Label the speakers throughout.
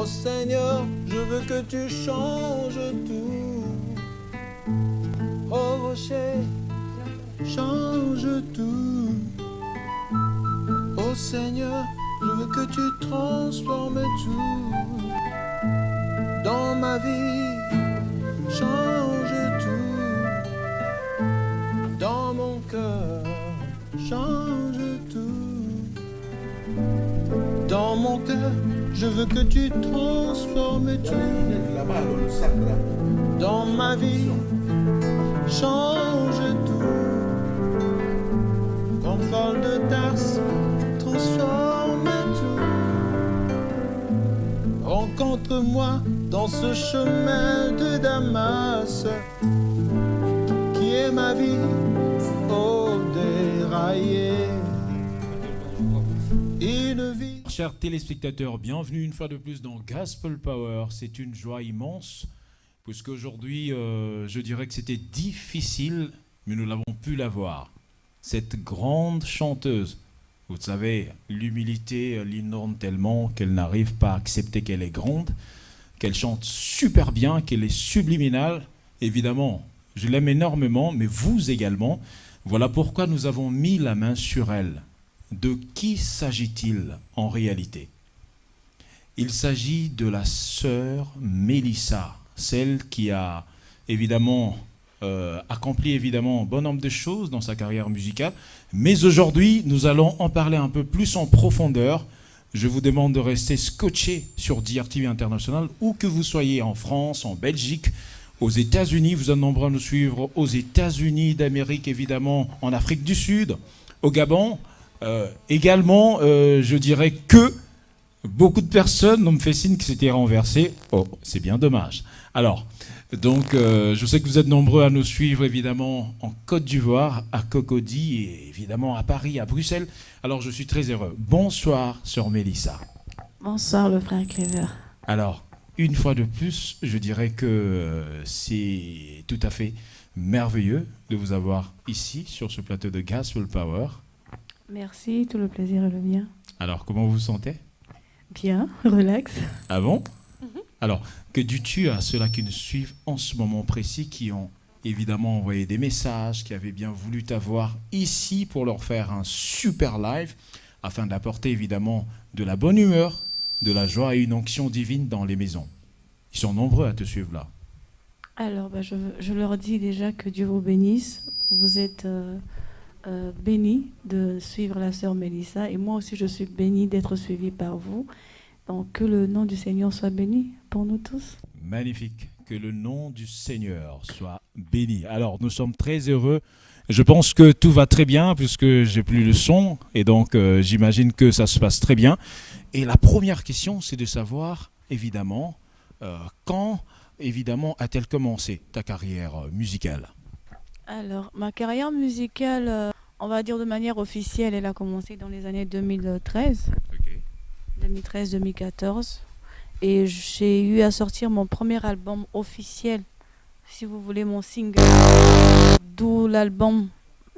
Speaker 1: Oh Seigneur, je veux que tu changes tout. Oh rocher, change tout. Oh Seigneur, je veux que tu transformes tout dans ma vie. Change tout dans mon cœur. Change tout dans mon cœur. Je veux que tu transformes tout dans ma vie. Change tout. Comme Paul de Tarse, transforme tout. Rencontre-moi dans ce chemin de Damas qui est ma vie, oh déraillée. Une vie.
Speaker 2: Chers téléspectateurs, bienvenue une fois de plus dans Gospel Power. C'est une joie immense, puisqu'aujourd'hui, je dirais que c'était difficile, mais nous l'avons pu la voir. Cette grande chanteuse, vous savez, l'humilité l'inonde tellement qu'elle n'arrive pas à accepter qu'elle est grande, qu'elle chante super bien, qu'elle est subliminale. Évidemment, je l'aime énormément, mais vous également. Voilà pourquoi nous avons mis la main sur elle. De qui s'agit-il en réalité? Il s'agit de la sœur Mélissa, celle qui a évidemment accompli évidemment un bon nombre de choses dans sa carrière musicale. Mais aujourd'hui, nous allons en parler un peu plus en profondeur. Je vous demande de rester scotché sur DRTV International, où que vous soyez, en France, en Belgique, aux États-Unis. Vous êtes nombreux à nous suivre aux États-Unis d'Amérique, évidemment, en Afrique du Sud, au Gabon. Également, je dirais que beaucoup de personnes me fait signe que c'était renversé. Oh, c'est bien dommage. Alors, donc, je sais que vous êtes nombreux à nous suivre, évidemment, en Côte d'Ivoire, à Cocody, et évidemment à Paris, à Bruxelles. Alors, je suis très heureux. Bonsoir, sœur Mélissa.
Speaker 3: Bonsoir, le frère Clever.
Speaker 2: Alors, une fois de plus, je dirais que c'est tout à fait merveilleux de vous avoir ici, sur ce plateau de Gospel Power.
Speaker 3: Merci, tout le plaisir est le mien.
Speaker 2: Alors, comment vous vous sentez?
Speaker 3: Bien, relax.
Speaker 2: Ah bon? Alors, que dis-tu à ceux-là qui nous suivent en ce moment précis, qui ont évidemment envoyé des messages, qui avaient bien voulu t'avoir ici pour leur faire un super live, afin d'apporter évidemment de la bonne humeur, de la joie et une onction divine dans les maisons? Ils sont nombreux à te suivre là.
Speaker 3: Alors, je leur dis déjà que Dieu vous bénisse. Vous êtes bénis de suivre la sœur Mélissa, et moi aussi je suis bénie d'être suivie par vous. Donc que le nom du Seigneur soit béni pour nous tous.
Speaker 2: Magnifique, que le nom du Seigneur soit béni. Alors nous sommes très heureux. Je pense que tout va très bien puisque j'ai plus le son, et donc j'imagine que ça se passe très bien. Et la première question, c'est de savoir évidemment quand évidemment a-t-elle commencé ta carrière musicale?
Speaker 3: Alors, ma carrière musicale, on va dire de manière officielle, elle a commencé dans les années 2013.
Speaker 2: Okay.
Speaker 3: 2013-2014. Et j'ai eu à sortir mon premier album officiel, si vous voulez, mon single, d'où l'album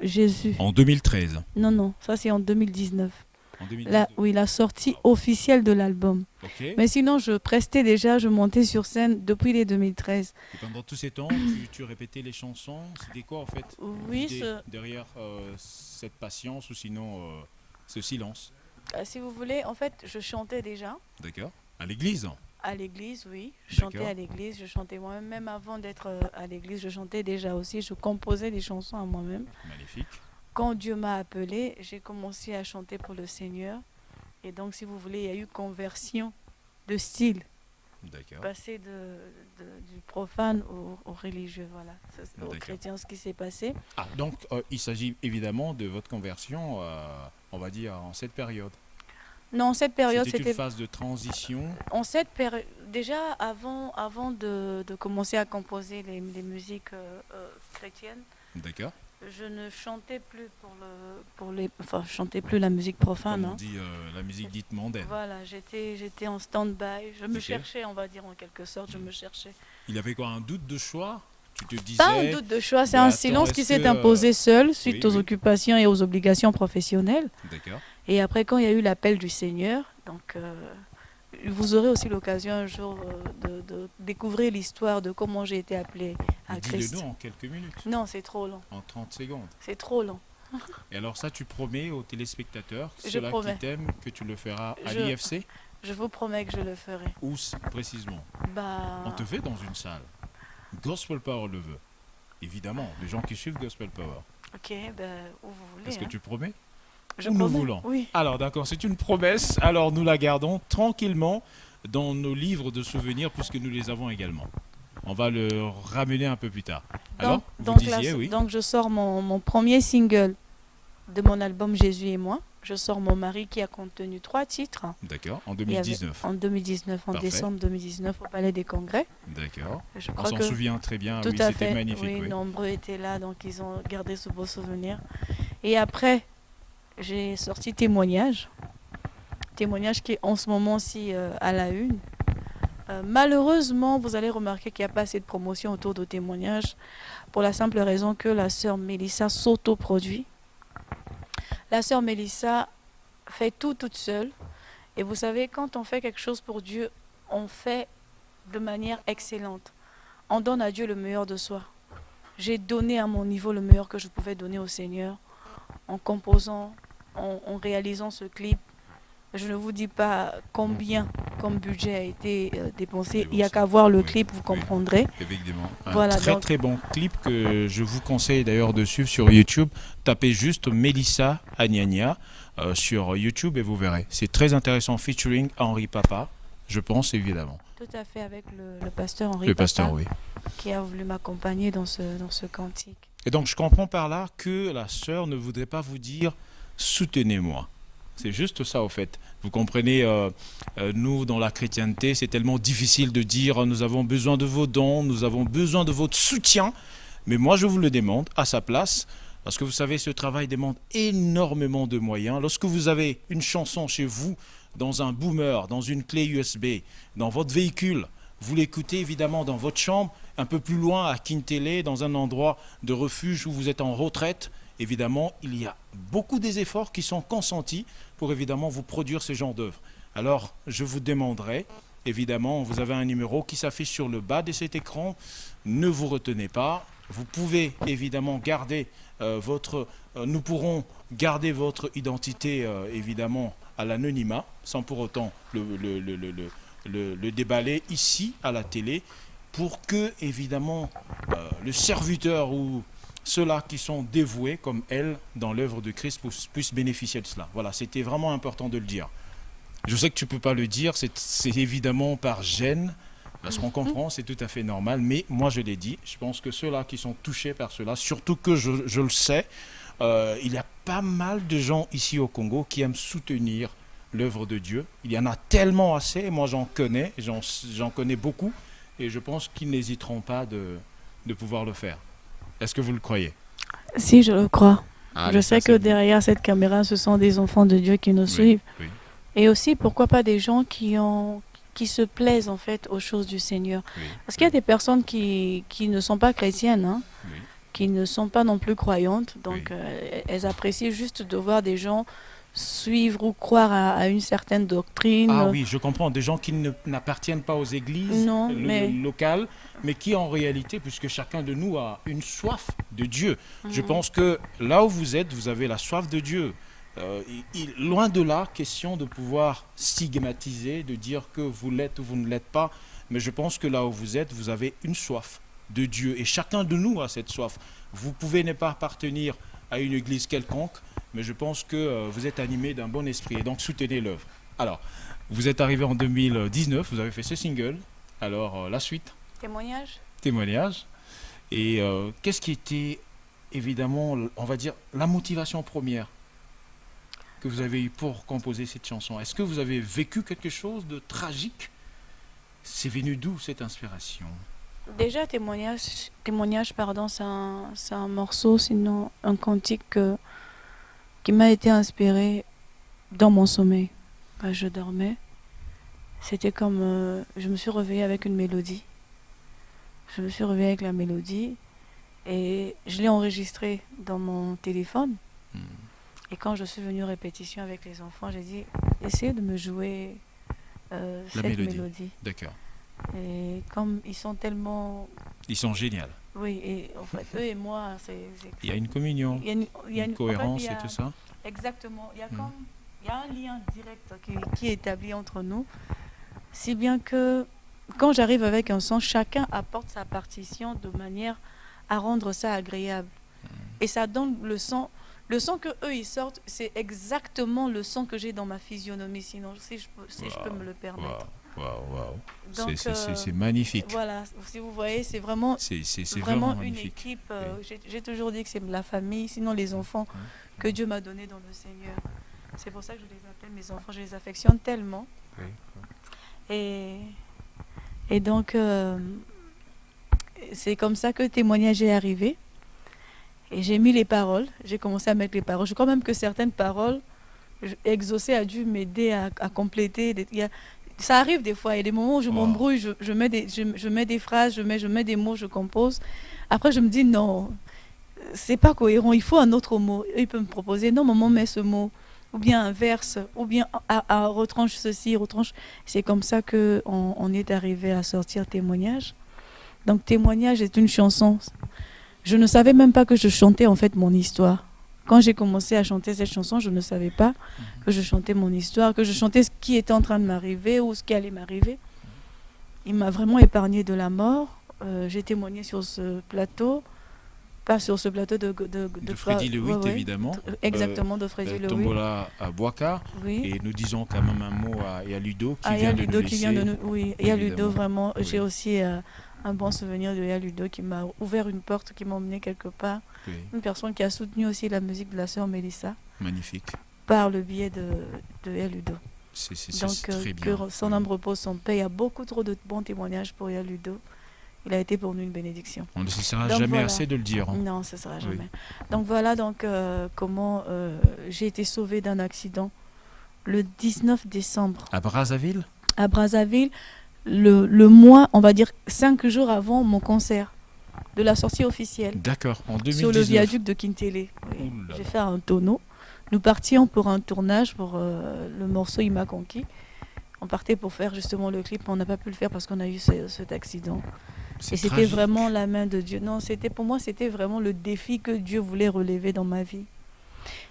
Speaker 3: Jésus.
Speaker 2: En 2013?
Speaker 3: Non, ça c'est en 2019.
Speaker 2: En 2019.
Speaker 3: Oui, la sortie officielle de l'album.
Speaker 2: Okay.
Speaker 3: Mais sinon, je montais sur scène depuis les 2013.
Speaker 2: Et pendant tous ces temps, tu répétais les chansons. C'était quoi en fait
Speaker 3: Oui,
Speaker 2: derrière cette patience, ou sinon ce silence?
Speaker 3: Si vous voulez, en fait, je chantais déjà.
Speaker 2: D'accord. À l'église?
Speaker 3: À l'église, oui. Je chantais à l'église. Je chantais moi-même. Même avant d'être à l'église, je chantais déjà aussi. Je composais des chansons à moi-même.
Speaker 2: Magnifique.
Speaker 3: Quand Dieu m'a appelé, j'ai commencé à chanter pour le Seigneur. Et donc, si vous voulez, il y a eu conversion de style.
Speaker 2: D'accord.
Speaker 3: Passer du profane au religieux, voilà. C'est aux chrétiens ce qui s'est passé.
Speaker 2: Ah, donc il s'agit évidemment de votre conversion, on va dire, en cette période.
Speaker 3: Non, cette période,
Speaker 2: c'était une phase de transition.
Speaker 3: En cette période, déjà avant de commencer à composer les musiques chrétiennes.
Speaker 2: D'accord.
Speaker 3: Je ne chantais plus je chantais plus la musique profane.
Speaker 2: Comme on dit la musique dite mondaine.
Speaker 3: Voilà, j'étais en stand-by. Je me cherchais, on va dire en quelque sorte, je me cherchais.
Speaker 2: Il y avait quoi, un doute de choix? Tu te disais...
Speaker 3: Pas un doute de choix, c'est un silence qui s'est imposé seul suite aux occupations et aux obligations professionnelles.
Speaker 2: D'accord.
Speaker 3: Et après, quand il y a eu l'appel du Seigneur, donc vous aurez aussi l'occasion un jour de découvrir l'histoire de comment j'ai été appelée à Christ.
Speaker 2: Dis-le-nous en quelques minutes,
Speaker 3: Non, c'est trop long.
Speaker 2: en 30 secondes.
Speaker 3: C'est trop long.
Speaker 2: Et alors ça, tu promets aux téléspectateurs,
Speaker 3: Je
Speaker 2: ceux-là
Speaker 3: promets.
Speaker 2: qui t'aiment, que tu le feras à
Speaker 3: Je-
Speaker 2: l'IFC?
Speaker 3: Je vous promets que je le ferai.
Speaker 2: Où précisément?
Speaker 3: Bah,
Speaker 2: On te fait dans une salle. Gospel Power le veut. Évidemment, les gens qui suivent Gospel Power.
Speaker 3: ok, ben, où vous voulez.
Speaker 2: Est-ce que
Speaker 3: hein.
Speaker 2: tu promets?
Speaker 3: Je
Speaker 2: Où nous
Speaker 3: promets.
Speaker 2: voulons.
Speaker 3: Oui.
Speaker 2: Alors d'accord, c'est une promesse. Alors nous la gardons tranquillement dans nos livres de souvenirs puisque nous les avons également. On va le ramener un peu plus tard. Alors, vous disiez, oui.
Speaker 3: donc je sors mon premier single de mon album Jésus et moi. Je sors Mon mari qui a contenu 3 titres.
Speaker 2: D'accord, en
Speaker 3: Il y avait-
Speaker 2: 2019.
Speaker 3: En 2019, en
Speaker 2: Parfait.
Speaker 3: décembre 2019 au Palais des Congrès.
Speaker 2: D'accord.
Speaker 3: Je
Speaker 2: On
Speaker 3: crois
Speaker 2: s'en
Speaker 3: que
Speaker 2: souvient très bien.
Speaker 3: tout
Speaker 2: Oui,
Speaker 3: à
Speaker 2: c'était
Speaker 3: fait.
Speaker 2: magnifique.
Speaker 3: Oui,
Speaker 2: Oui.
Speaker 3: nombreux étaient là, donc ils ont gardé ce beau souvenir. Et après, j'ai sorti Témoignage. Témoignage qui est en ce moment-ci à la une. Malheureusement, vous allez remarquer qu'il n'y a pas assez de promotion autour de Témoignage pour la simple raison que la sœur Mélissa s'autoproduit. La sœur Mélissa fait tout toute seule. Et vous savez, quand on fait quelque chose pour Dieu, on fait de manière excellente. On donne à Dieu le meilleur de soi. J'ai donné à mon niveau le meilleur que je pouvais donner au Seigneur en composant, en réalisant ce clip. Je ne vous dis pas combien comme budget a été dépensé. Il n'y a qu'à voir le
Speaker 2: Oui,
Speaker 3: clip, vous
Speaker 2: oui.
Speaker 3: comprendrez.
Speaker 2: Évidemment. Un
Speaker 3: Voilà,
Speaker 2: très
Speaker 3: donc-
Speaker 2: très bon clip que je vous conseille d'ailleurs de suivre sur YouTube. Tapez juste Mélissa Agnagna sur YouTube et vous verrez. C'est très intéressant, featuring Henri Papa, je pense évidemment.
Speaker 3: Tout à fait avec le pasteur Henri
Speaker 2: Le
Speaker 3: Papa,
Speaker 2: pasteur, oui.
Speaker 3: qui a voulu m'accompagner dans ce cantique.
Speaker 2: Et donc je comprends par là que la sœur ne voudrait pas vous dire soutenez-moi. C'est juste ça au fait. Vous comprenez, nous dans la chrétienté, c'est tellement difficile de dire nous avons besoin de vos dons, nous avons besoin de votre soutien. Mais moi je vous le demande à sa place, parce que vous savez ce travail demande énormément de moyens. Lorsque vous avez une chanson chez vous, dans un boomer, dans une clé USB, dans votre véhicule, vous l'écoutez évidemment dans votre chambre, un peu plus loin à Kintele, dans un endroit de refuge où vous êtes en retraite, évidemment, il y a beaucoup des efforts qui sont consentis pour évidemment vous produire ce genre d'œuvre. Alors, je vous demanderai, évidemment, vous avez un numéro qui s'affiche sur le bas de cet écran, ne vous retenez pas, vous pouvez évidemment garder nous pourrons garder votre identité évidemment à l'anonymat, sans pour autant le déballer ici à la télé, pour que évidemment le serviteur ou ceux-là qui sont dévoués comme elle dans l'œuvre de Christ puissent bénéficier de cela. Voilà, c'était vraiment important de le dire. Je sais que tu ne peux pas le dire, c'est évidemment par gêne, parce qu'on comprend, c'est tout à fait normal, mais moi je l'ai dit, je pense que ceux-là qui sont touchés par cela, surtout que je le sais, il y a pas mal de gens ici au Congo qui aiment soutenir l'œuvre de Dieu. Il y en a tellement assez, moi j'en connais, j'en connais beaucoup, et je pense qu'ils n'hésiteront pas de pouvoir le faire. Est-ce que vous le croyez?
Speaker 3: Si, je le crois.
Speaker 2: Allez,
Speaker 3: Je sais
Speaker 2: ça,
Speaker 3: que
Speaker 2: c'est bon.
Speaker 3: derrière cette caméra, ce sont des enfants de Dieu qui nous
Speaker 2: Oui,
Speaker 3: suivent.
Speaker 2: oui,
Speaker 3: Et aussi, pourquoi pas des gens qui se plaisent en fait aux choses du Seigneur.
Speaker 2: oui,
Speaker 3: Parce qu'il y a des personnes qui ne sont pas chrétiennes, hein,
Speaker 2: oui.
Speaker 3: qui ne sont pas non plus croyantes. Donc,
Speaker 2: Oui.
Speaker 3: elles apprécient juste de voir des gens suivre ou croire à une certaine doctrine.
Speaker 2: Ah oui, je comprends. Des gens qui n'appartiennent pas aux églises
Speaker 3: Non, mais-
Speaker 2: locales, mais qui en réalité, puisque chacun de nous a une soif de Dieu, je
Speaker 3: Mhm.
Speaker 2: pense que là où vous êtes, vous avez la soif de Dieu. Loin de là, question de pouvoir stigmatiser, de dire que vous l'êtes ou vous ne l'êtes pas, mais je pense que là où vous êtes, vous avez une soif de Dieu, et chacun de nous a cette soif. Vous pouvez ne pas appartenir à une église quelconque, mais je pense que vous êtes animé d'un bon esprit, et donc soutenez l'œuvre. Alors, vous êtes arrivé en 2019, vous avez fait ce single, alors la suite,
Speaker 3: Témoignage.
Speaker 2: témoignage, et qu'est-ce qui était évidemment, on va dire, la motivation première que vous avez eue pour composer cette chanson? Est-ce que vous avez vécu quelque chose de tragique? C'est venu d'où cette inspiration?
Speaker 3: Déjà, témoignage pardon, c'est un morceau, sinon un cantique qui m'a été inspiré dans mon sommeil. Quand je dormais, c'était comme... je me suis réveillée avec une mélodie. Je me suis réveillée avec la mélodie et je l'ai enregistrée dans mon téléphone. Et quand je suis venue répétition avec les enfants, j'ai dit, essayez de me jouer
Speaker 2: La
Speaker 3: cette
Speaker 2: mélodie.
Speaker 3: mélodie.
Speaker 2: D'accord.
Speaker 3: Et comme ils sont tellement...
Speaker 2: Ils sont géniaux.
Speaker 3: Oui, et en fait, eux et moi,
Speaker 2: Il y a une communion,
Speaker 3: il y a il y a
Speaker 2: une
Speaker 3: en fait,
Speaker 2: cohérence
Speaker 3: il y
Speaker 2: et
Speaker 3: a-
Speaker 2: tout ça.
Speaker 3: Exactement. Il y a
Speaker 2: Mm.
Speaker 3: comme... Il y a un lien direct qui est établi entre nous. Si bien que quand j'arrive avec un son, chacun apporte sa partition de manière à rendre ça agréable. Et ça donne le son. Le son que eux ils sortent, c'est exactement le son que j'ai dans ma physionomie. Sinon, si je peux me le permettre.
Speaker 2: Waouh.
Speaker 3: Donc,
Speaker 2: C'est magnifique.
Speaker 3: voilà, si vous voyez, c'est vraiment
Speaker 2: C'est
Speaker 3: vraiment
Speaker 2: vraiment
Speaker 3: une
Speaker 2: magnifique.
Speaker 3: équipe. J'ai toujours dit que c'est la famille, sinon les enfants que Dieu m'a donnés dans le Seigneur. C'est pour ça que je les appelle mes enfants. Je les affectionne tellement.
Speaker 2: Oui.
Speaker 3: Et donc, c'est comme ça que le témoignage est arrivé. Et j'ai mis les paroles. J'ai commencé à mettre les paroles. Je crois même que certaines paroles, Exaucé a dû m'aider à compléter. Ça arrive des fois. Il y a des moments où je m'embrouille, je mets des phrases, je mets des mots, je compose. Après, je me dis non, c'est pas cohérent. Il faut un autre mot. Il peut me proposer non, maman, mets ce mot. Ou bien un verse, ou bien retranche ceci, retranche. C'est comme ça qu'on est arrivé à sortir Témoignage. Donc Témoignage est une chanson. Je ne savais même pas que je chantais en fait mon histoire. Quand j'ai commencé à chanter cette chanson, je ne savais pas que je chantais mon histoire, que je chantais ce qui était en train de m'arriver ou ce qui allait m'arriver. Il m'a vraiment épargné de la mort. J'ai témoigné sur ce plateau. Pas sur ce plateau de
Speaker 2: Freddy Lewitt, évidemment.
Speaker 3: Exactement, de Freddy Lewitt.
Speaker 2: Tombola à Boaka.
Speaker 3: Oui.
Speaker 2: Et nous disons quand même un mot à Ludo qui
Speaker 3: Vient
Speaker 2: de nous laisser.
Speaker 3: Oui, Ludo, vraiment. Oui. J'ai aussi un bon souvenir de Ludo qui m'a ouvert une porte, qui m'a emmené quelque part. Oui. Une personne qui a soutenu aussi la musique de la sœur Mélissa.
Speaker 2: Magnifique.
Speaker 3: Par le biais de Ludo.
Speaker 2: C'est
Speaker 3: très bien. Que son âme repose son paix. Il y a beaucoup trop de bons témoignages pour Ludo. Il a été pour nous une bénédiction.
Speaker 2: On ne cessera jamais assez de le dire. Hein.
Speaker 3: Non, ce ne sera jamais. Donc voilà comment j'ai été sauvée d'un accident le 19 décembre.
Speaker 2: À Brazzaville ?
Speaker 3: À Brazzaville, le mois, on va dire 5 jours avant mon concert, de la sortie officielle.
Speaker 2: D'accord, en 2019.
Speaker 3: Sur le viaduc de Kintélé. Oui. J'ai fait un tonneau. Nous partions pour un tournage pour le morceau Il m'a conquis. On partait pour faire justement le clip, mais on n'a pas pu le faire parce qu'on a eu cet accident. Et c'était vraiment la main de Dieu. Non, pour moi, c'était vraiment le défi que Dieu voulait relever dans ma vie.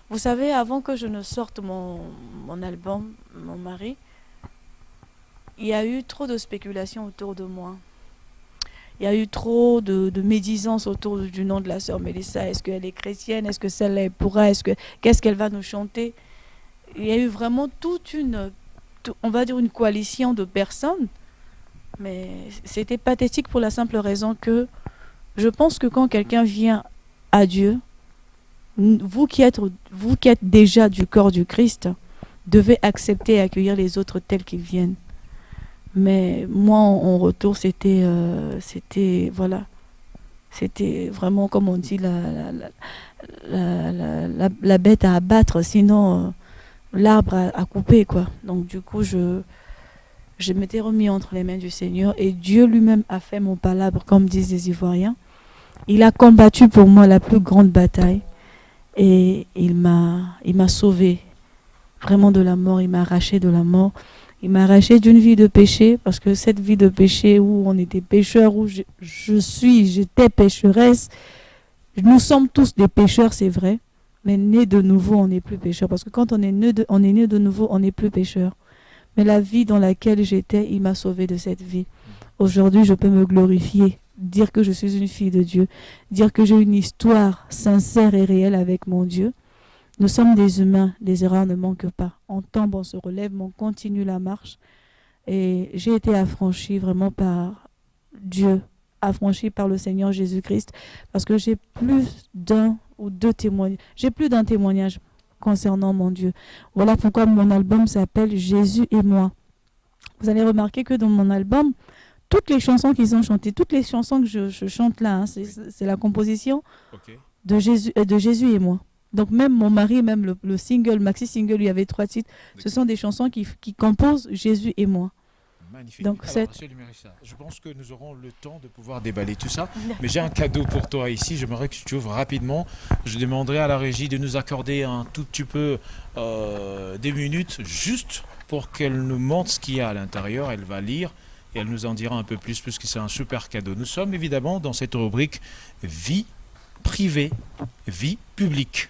Speaker 3: Vous savez, avant que je ne sorte mon album, mon mari, il y a eu trop de spéculations autour de moi. Il y a eu trop de médisance autour du nom de la sœur Mélissa. Est-ce qu'elle est chrétienne? Est-ce que celle-là pourra? Qu'est-ce qu'elle va nous chanter? Il y a eu vraiment on va dire une coalition de personnes. Mais c'était pathétique pour la simple raison que je pense que quand quelqu'un vient à Dieu, vous qui êtes déjà du corps du Christ, devez accepter et accueillir les autres tels qu'ils viennent. Mais moi, en retour, c'était vraiment, comme on dit, la bête à abattre, sinon l'arbre à couper, quoi. Donc du coup, je m'étais remis entre les mains du Seigneur et Dieu lui-même a fait mon palabre, comme disent les Ivoiriens. Il a combattu pour moi la plus grande bataille et il m'a sauvé vraiment de la mort. Il m'a arraché de la mort. Il m'a arraché d'une vie de péché, parce que cette vie de péché où on était pécheurs, où j'étais pécheresse, nous sommes tous des pécheurs, c'est vrai, mais nés de nouveau, on n'est plus pécheurs, parce que quand on est né de nouveau, on n'est plus pécheur. Mais la vie dans laquelle j'étais, il m'a sauvé de cette vie. Aujourd'hui, je peux me glorifier, dire que je suis une fille de Dieu, dire que j'ai une histoire sincère et réelle avec mon Dieu. Nous sommes des humains, les erreurs ne manquent pas. On tombe, on se relève, mais on continue la marche. Et j'ai été affranchie vraiment par Dieu, affranchie par le Seigneur Jésus-Christ, parce que j'ai plus d'un ou deux témoignages. J'ai plus d'un témoignage concernant mon Dieu. Voilà pourquoi mon album s'appelle Jésus et moi. Vous allez remarquer que dans mon album, toutes les chansons qu'ils ont chantées, toutes les chansons que je chante là, hein, c'est la composition de Jésus et moi. Donc même mon mari, même le single, maxi single, il y avait 3 titres. Ce sont des chansons qui composent Jésus et moi.
Speaker 2: magnifique.
Speaker 3: Donc,
Speaker 2: Alors,
Speaker 3: cette-
Speaker 2: Monsieur Mérissa, je pense que nous aurons le temps de pouvoir déballer tout ça. Mais j'ai un cadeau pour toi ici. J'aimerais que tu ouvres rapidement. Je demanderai à la régie de nous accorder un tout petit peu des minutes juste pour qu'elle nous montre ce qu'il y a à l'intérieur. Elle va lire et elle nous en dira un peu plus puisque c'est un super cadeau. Nous sommes évidemment dans cette rubrique vie privée, vie publique.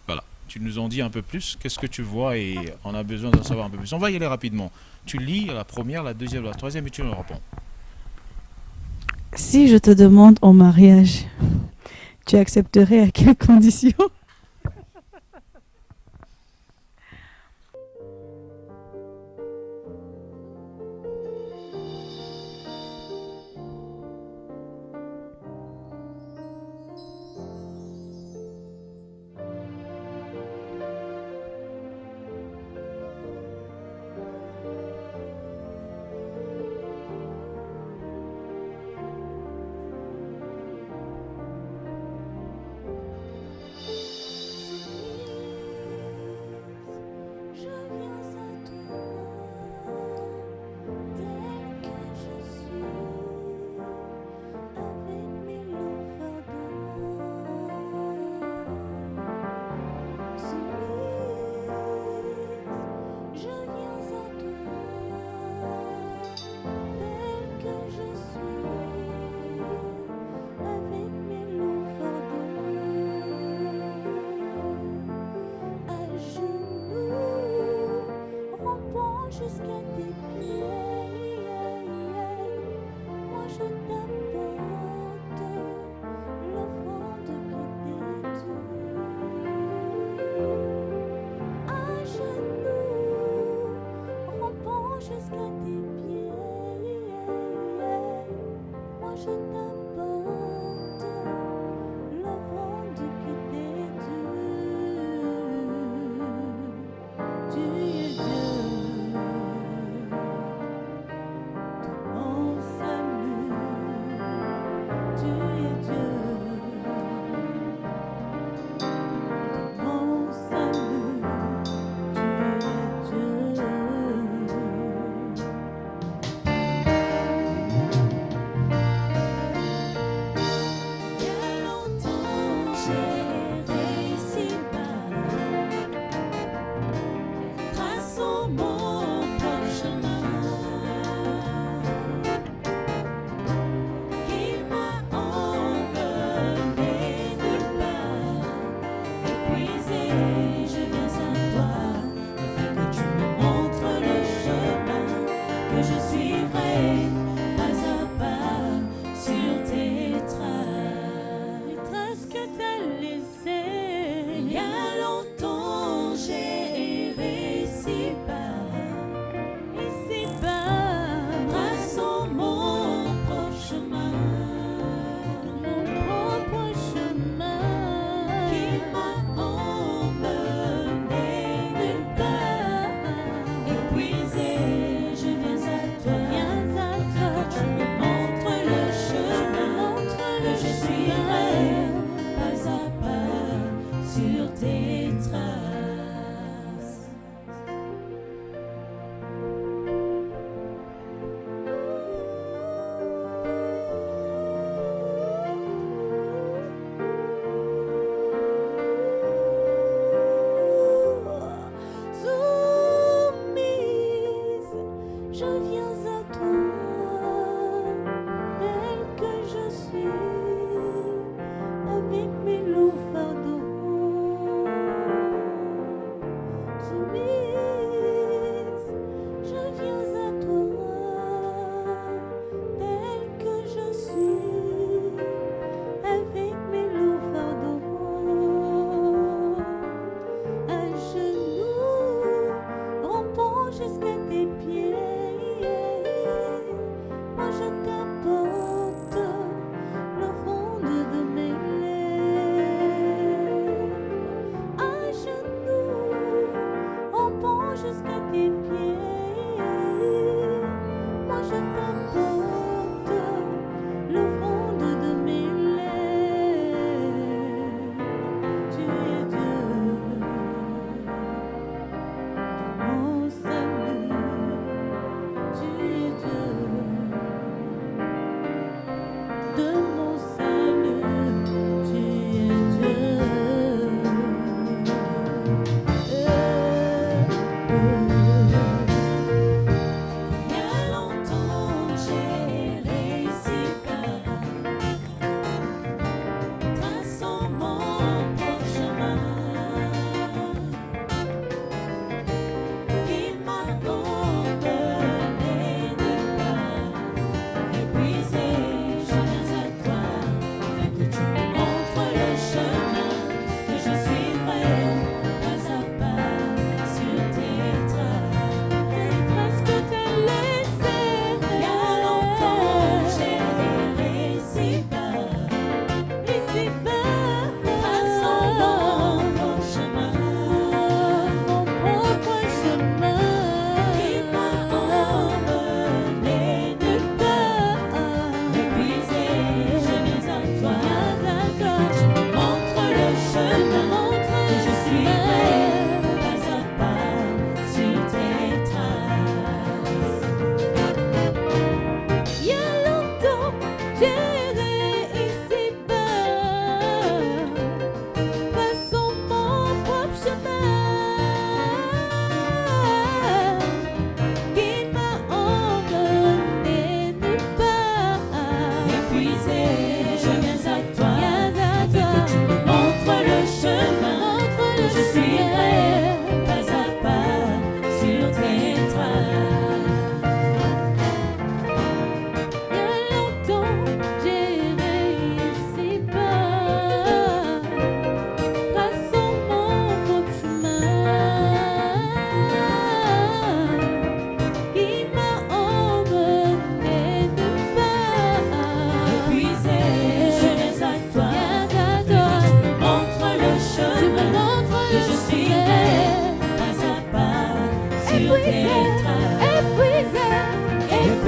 Speaker 2: Voilà. Tu nous en dis un peu plus. Qu'est-ce que tu vois et on a besoin d'en savoir un peu plus. On va y aller rapidement. Tu lis la première, la deuxième, la troisième et tu nous réponds.
Speaker 3: Si je te demande en mariage, tu accepterais à quelles conditions?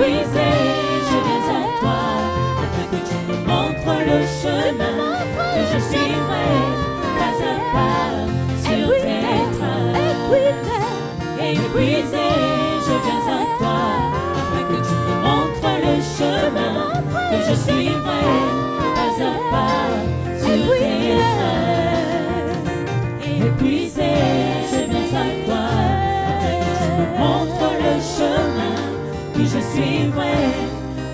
Speaker 3: Épuisé, je viens à toi, afin que tu me montres le chemin que je suivrai pas à pas sur tes traces. Épuisé, je viens à toi, afin que tu me montres le chemin que je suivrai pas à pas sur tes traces. Épuisé, je viens à toi, afin que tu me montres le chemin que je suivrai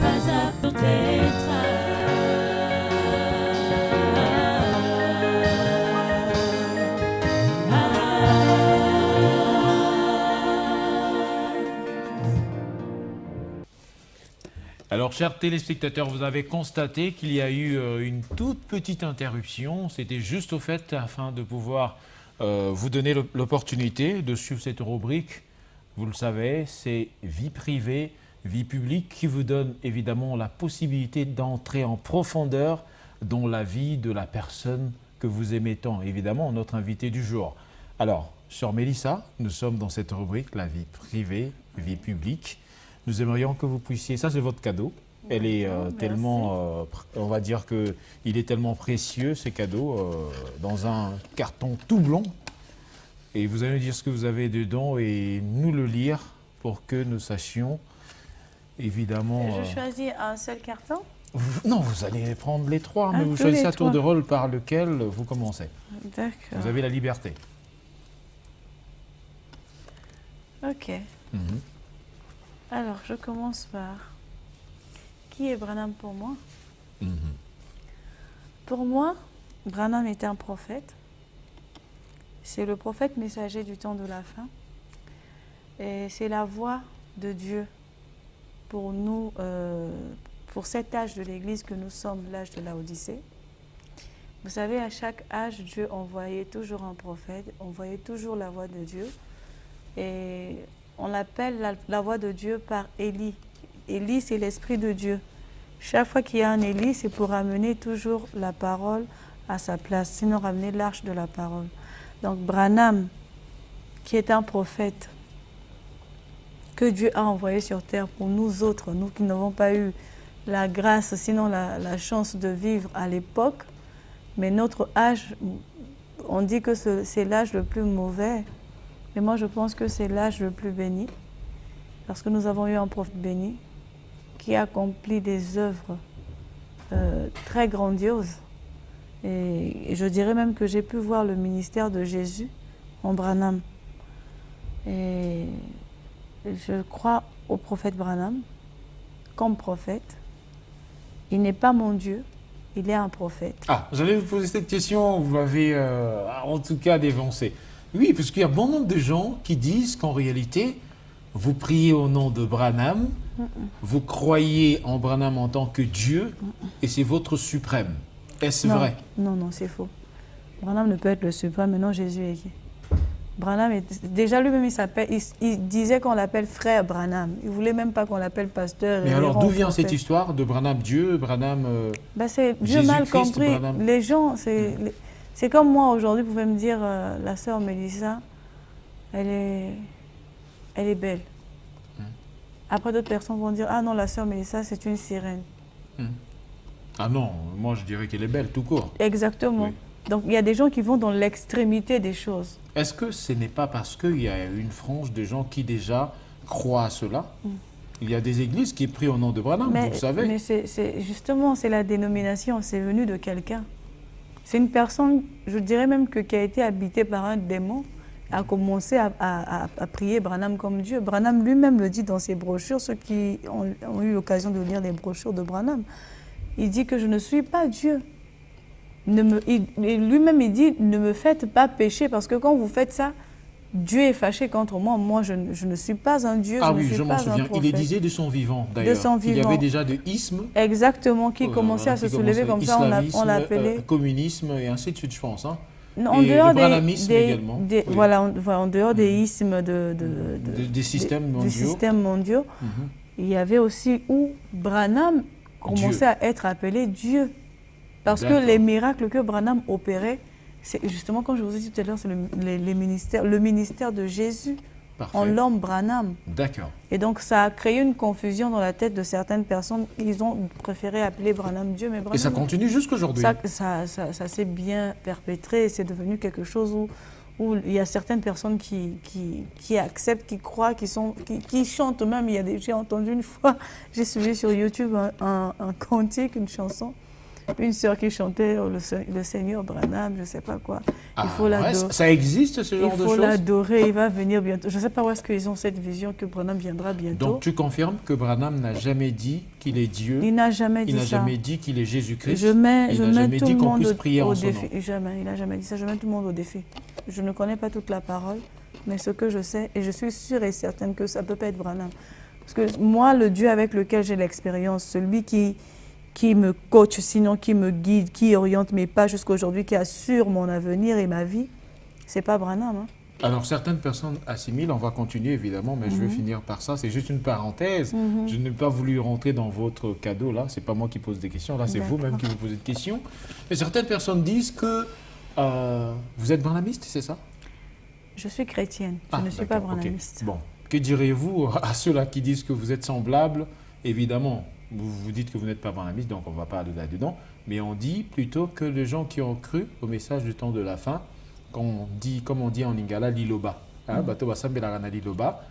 Speaker 3: pas à pas sur tes traces.
Speaker 2: Alors, chers téléspectateurs, vous avez constaté qu'il y a eu une toute petite interruption. C'était juste au fait afin de pouvoir vous donner l'opportunité de suivre cette rubrique. Vous le savez, c'est vie privée, vie publique qui vous donne évidemment la possibilité d'entrer en profondeur dans la vie de la personne que vous aimez tant. Évidemment, notre invité du jour. Alors, sœur Mélissa, nous sommes dans cette rubrique, la vie privée, vie publique. Nous aimerions que vous puissiez, ça c'est votre cadeau, elle est tellement, on va dire qu'il est tellement précieux, ces cadeaux, dans un carton tout blanc. Et vous allez nous dire ce que vous avez dedans et nous le lire pour que nous sachions, évidemment...
Speaker 3: Je choisis un seul carton?
Speaker 2: Non, vous allez prendre les trois, mais vous choisissez à tour de rôle par lequel vous commencez.
Speaker 3: D'accord.
Speaker 2: Vous avez la liberté.
Speaker 3: Ok. Alors, je commence par... Qui est Branham pour moi? Pour moi, Branham est un prophète. C'est le prophète messager du temps de la fin. Et c'est la voix de Dieu pour nous, pour cet âge de l'Église que nous sommes, l'âge de la Odyssée. Vous savez, à chaque âge, Dieu envoyait toujours un prophète, envoyait toujours la voix de Dieu. Et on l'appelle la voix de Dieu par Élie. Élie, c'est l'Esprit de Dieu. Chaque fois qu'il y a un Élie, c'est pour amener toujours la parole à sa place, sinon ramener l'arche de la parole. Donc Branham, qui est un prophète que Dieu a envoyé sur terre pour nous autres, nous qui n'avons pas eu la grâce, sinon la chance de vivre à l'époque, mais notre âge, on dit que c'est l'âge le plus mauvais. Mais moi, je pense que c'est l'âge le plus béni, parce que nous avons eu un prophète béni qui a accompli des œuvres très grandioses. Et je dirais même que j'ai pu voir le ministère de Jésus en Branham. Et je crois au prophète Branham comme prophète. Il n'est pas mon Dieu, il est un prophète.
Speaker 2: Ah, j'allais vous poser cette question, vous m'avez en tout cas dévancé. Oui, parce qu'il y a bon nombre de gens qui disent qu'en réalité, vous priez au nom de Branham, vous croyez en Branham en tant que Dieu, et c'est votre suprême. Est-ce vrai?
Speaker 3: Non, non, c'est faux. Branham ne peut être le suprême, mais non, Jésus est qui? Branham, déjà lui-même, il disait qu'on l'appelle frère Branham. Il ne voulait même pas qu'on l'appelle pasteur.
Speaker 2: Mais alors, d'où vient cette histoire de Branham Dieu, Branham
Speaker 3: c'est Dieu mal compris. Branham. Les gens, c'est comme moi aujourd'hui, vous pouvez me dire, la sœur Mélissa, elle est belle. Après, d'autres personnes vont dire, ah non, la sœur Mélissa, c'est une sirène.
Speaker 2: Ah non, moi je dirais qu'elle est belle tout court.
Speaker 3: Exactement. Oui. Donc il y a des gens qui vont dans l'extrémité des choses.
Speaker 2: Est-ce que ce n'est pas parce qu'il y a une frange de gens qui déjà croient à cela? Il y a des églises qui prient au nom de Branham, vous le savez.
Speaker 3: Mais justement, c'est la dénomination, c'est venu de quelqu'un. C'est une personne, je dirais même qui a été habitée par un démon, a commencé à prier Branham comme Dieu. Branham lui-même le dit dans ses brochures, ceux qui ont eu l'occasion de lire les brochures de Branham. Il dit que je ne suis pas Dieu. Lui-même, il dit, ne me faites pas pécher, parce que quand vous faites ça, Dieu est fâché contre moi. Moi, je ne suis pas un Dieu,
Speaker 2: je m'en souviens. Il le disait de son vivant, d'ailleurs.
Speaker 3: De son vivant.
Speaker 2: Il y avait déjà de isme.
Speaker 3: Exactement, qui commençait à se soulever comme ça, on l'appelait...
Speaker 2: communisme et ainsi de suite, je pense. Hein.
Speaker 3: En dehors
Speaker 2: également.
Speaker 3: Oui. Voilà, en dehors des ismes
Speaker 2: des systèmes mondiaux.
Speaker 3: Des systèmes mondiaux. Il y avait aussi où Branham commençait à être appelé Dieu. Parce que les miracles que Branham opérait, c'est justement, comme je vous ai dit tout à l'heure, c'est le ministère de Jésus
Speaker 4: en
Speaker 2: Parfait.
Speaker 4: l'homme Branham.
Speaker 2: D'accord.
Speaker 4: Et donc, ça a créé une confusion dans la tête de certaines personnes. Ils ont préféré appeler Branham Dieu, mais Branham...
Speaker 2: Et ça continue jusqu'aujourd'hui.
Speaker 4: Ça s'est bien perpétré. C'est devenu quelque chose où il y a certaines personnes qui acceptent, qui croient, qui chantent même. J'ai entendu une fois, j'ai suivi sur YouTube un cantique, une chanson. Une sœur qui chantait le Seigneur Branham, je ne sais pas quoi. Il faut l'adorer.
Speaker 2: Ça existe ce genre de choses?
Speaker 4: Il faut l'adorer, il va venir bientôt. Je ne sais pas où est-ce qu'ils ont cette vision que Branham viendra bientôt.
Speaker 2: Donc tu confirmes que Branham n'a jamais dit qu'il est Dieu?
Speaker 4: Il n'a jamais dit ça.
Speaker 2: Il n'a jamais dit qu'il est Jésus-Christ?
Speaker 4: Je mets
Speaker 2: il n'a jamais
Speaker 4: tout
Speaker 2: dit
Speaker 4: le
Speaker 2: qu'on
Speaker 4: monde
Speaker 2: puisse prier
Speaker 4: au
Speaker 2: en son
Speaker 4: défi.
Speaker 2: nom.
Speaker 4: Jamais, il n'a jamais dit ça. Je mets tout le monde au défi. Je ne connais pas toute la parole, mais ce que je sais, et je suis sûre et certaine que ça ne peut pas être Branham. Parce que moi, le Dieu avec lequel j'ai l'expérience, celui qui me coach, sinon qui me guide, qui oriente mes pas jusqu'à aujourd'hui, qui assure mon avenir et ma vie, c'est pas Branham. Hein.
Speaker 2: Alors certaines personnes assimilent, on va continuer évidemment, mais je vais finir par ça. C'est juste une parenthèse. Je n'ai pas voulu rentrer dans votre cadeau là. C'est pas moi qui pose des questions. Là, c'est vous-même qui vous posez des questions. Mais certaines personnes disent que vous êtes branhamiste, c'est ça?
Speaker 4: Je suis chrétienne. Je ne suis pas branhamiste.
Speaker 2: Okay. Bon, que diriez-vous à ceux-là qui disent que vous êtes semblables? Évidemment, vous dites que vous n'êtes pas branhamiste, donc on ne va pas aller là-dedans. Mais on dit plutôt que les gens qui ont cru au message du temps de la fin, comme on dit en lingala, l'iloba, bato basambe la rana l'iloba,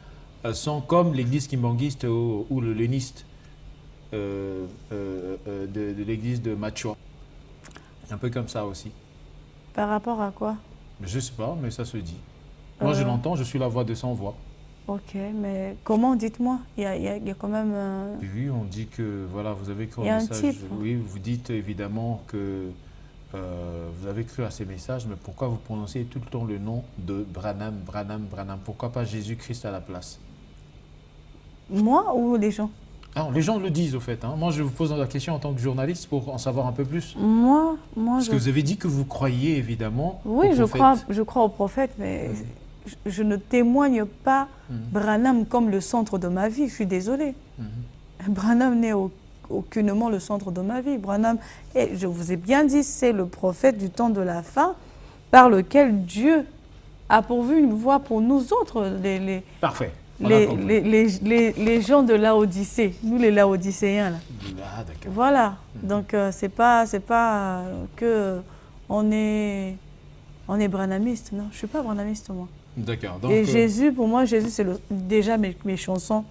Speaker 2: sont comme l'église kimbanguiste ou le léniste de l'église de Machua. Un peu comme ça aussi.
Speaker 4: Par rapport à quoi?
Speaker 2: Je ne sais pas, mais ça se dit. Moi, je l'entends, je suis la voix de sans voix.
Speaker 4: Ok, mais comment, dites-moi? Il y a quand même...
Speaker 2: Oui, on dit que, voilà, vous avez cru au
Speaker 4: message.
Speaker 2: Type. Oui, vous dites évidemment que vous avez cru à ces messages, mais pourquoi vous prononcez tout le temps le nom de Branham, Branham, Branham? Pourquoi pas Jésus-Christ à la place?
Speaker 4: Moi ou les gens?
Speaker 2: Ah, les gens le disent, au fait. Hein. Moi, je vous pose la question en tant que journaliste pour en savoir un peu plus.
Speaker 4: Moi,
Speaker 2: Parce que vous avez dit que vous croyez, évidemment,
Speaker 4: oui,
Speaker 2: au prophète.
Speaker 4: je crois au prophète, mais je ne témoigne pas Branham comme le centre de ma vie. Je suis désolée. Branham n'est aucunement le centre de ma vie. Branham, et je vous ai bien dit, c'est le prophète du temps de la fin par lequel Dieu a pourvu une voie pour nous autres,
Speaker 2: Parfait.
Speaker 4: Les gens de Laodicée, nous les Laodicéens. Là.
Speaker 2: Ah, d'accord.
Speaker 4: Voilà, donc c'est pas que on est branhamiste, non, je suis pas branhamiste moi.
Speaker 2: D'accord.
Speaker 4: Et Jésus, pour moi, Jésus, c'est déjà mes chansons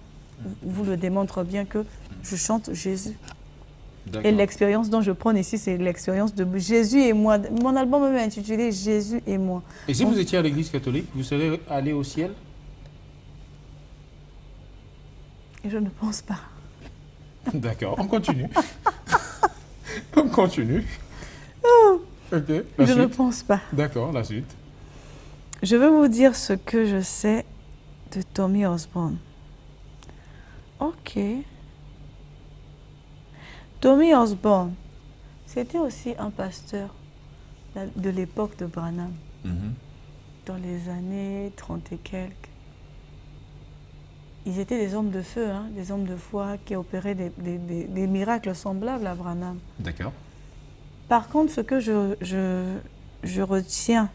Speaker 4: vous le démontrent bien que je chante Jésus. Et l'expérience dont je prends ici, c'est l'expérience de Jésus et moi. Mon album est intitulé Jésus et moi.
Speaker 2: Et si vous étiez à l'église catholique, vous seriez allé au ciel?
Speaker 4: Je ne pense pas.
Speaker 2: D'accord, on continue. On continue. Ok,
Speaker 4: je ne pense pas.
Speaker 2: D'accord, la suite.
Speaker 4: Je vais vous dire ce que je sais de Tommy Osborne. Ok. Tommy Osborne, c'était aussi un pasteur de l'époque de Branham, dans les années 30 et quelques. Ils étaient des hommes de feu, hein, des hommes de foi qui opéraient des miracles semblables à Branham.
Speaker 2: D'accord.
Speaker 4: Par contre, ce que je retiens,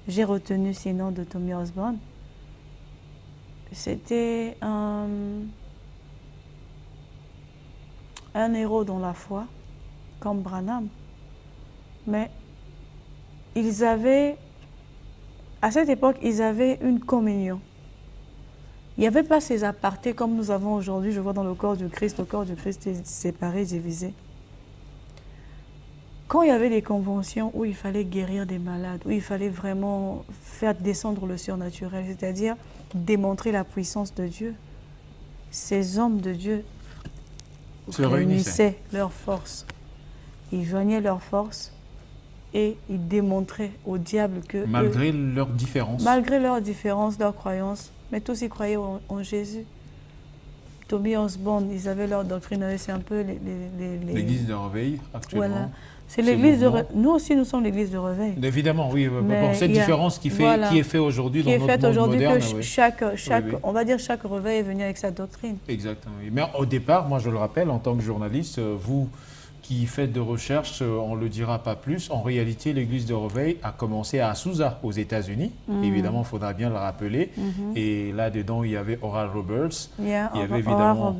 Speaker 4: j'ai retenu sinon de Tommy Osborne, c'était un héros dans la foi, comme Branham. Mais ils avaient, à cette époque, ils avaient une communion. Il n'y avait pas ces apartés comme nous avons aujourd'hui, je vois dans le corps du Christ est séparé, divisé. Quand il y avait des conventions où il fallait guérir des malades, où il fallait vraiment faire descendre le surnaturel, c'est-à-dire démontrer la puissance de Dieu, ces hommes de Dieu réunissaient leurs forces. Ils joignaient leurs forces et ils démontraient au diable que...
Speaker 2: Malgré leurs différences.
Speaker 4: Malgré leurs différences, leurs croyances. Mais tous ils croyaient en Jésus. Tommy Osborne, ils avaient leur doctrine, c'est un peu
Speaker 2: l'église de réveil actuellement.
Speaker 4: Voilà. C'est l'église de nous aussi nous sommes l'église de réveil.
Speaker 2: Évidemment, oui. Bon, cette différence qui est faite aujourd'hui dans notre monde moderne.
Speaker 4: Que on va dire chaque réveil est venu avec sa doctrine.
Speaker 2: Exactement. Mais au départ, moi je le rappelle, en tant que journaliste, vous qui faites de recherche, on ne le dira pas plus. En réalité, l'église de Réveil a commencé à Azusa, aux États-Unis. Évidemment, il faudra bien le rappeler. Et là-dedans, il y avait Oral Roberts. Il y avait évidemment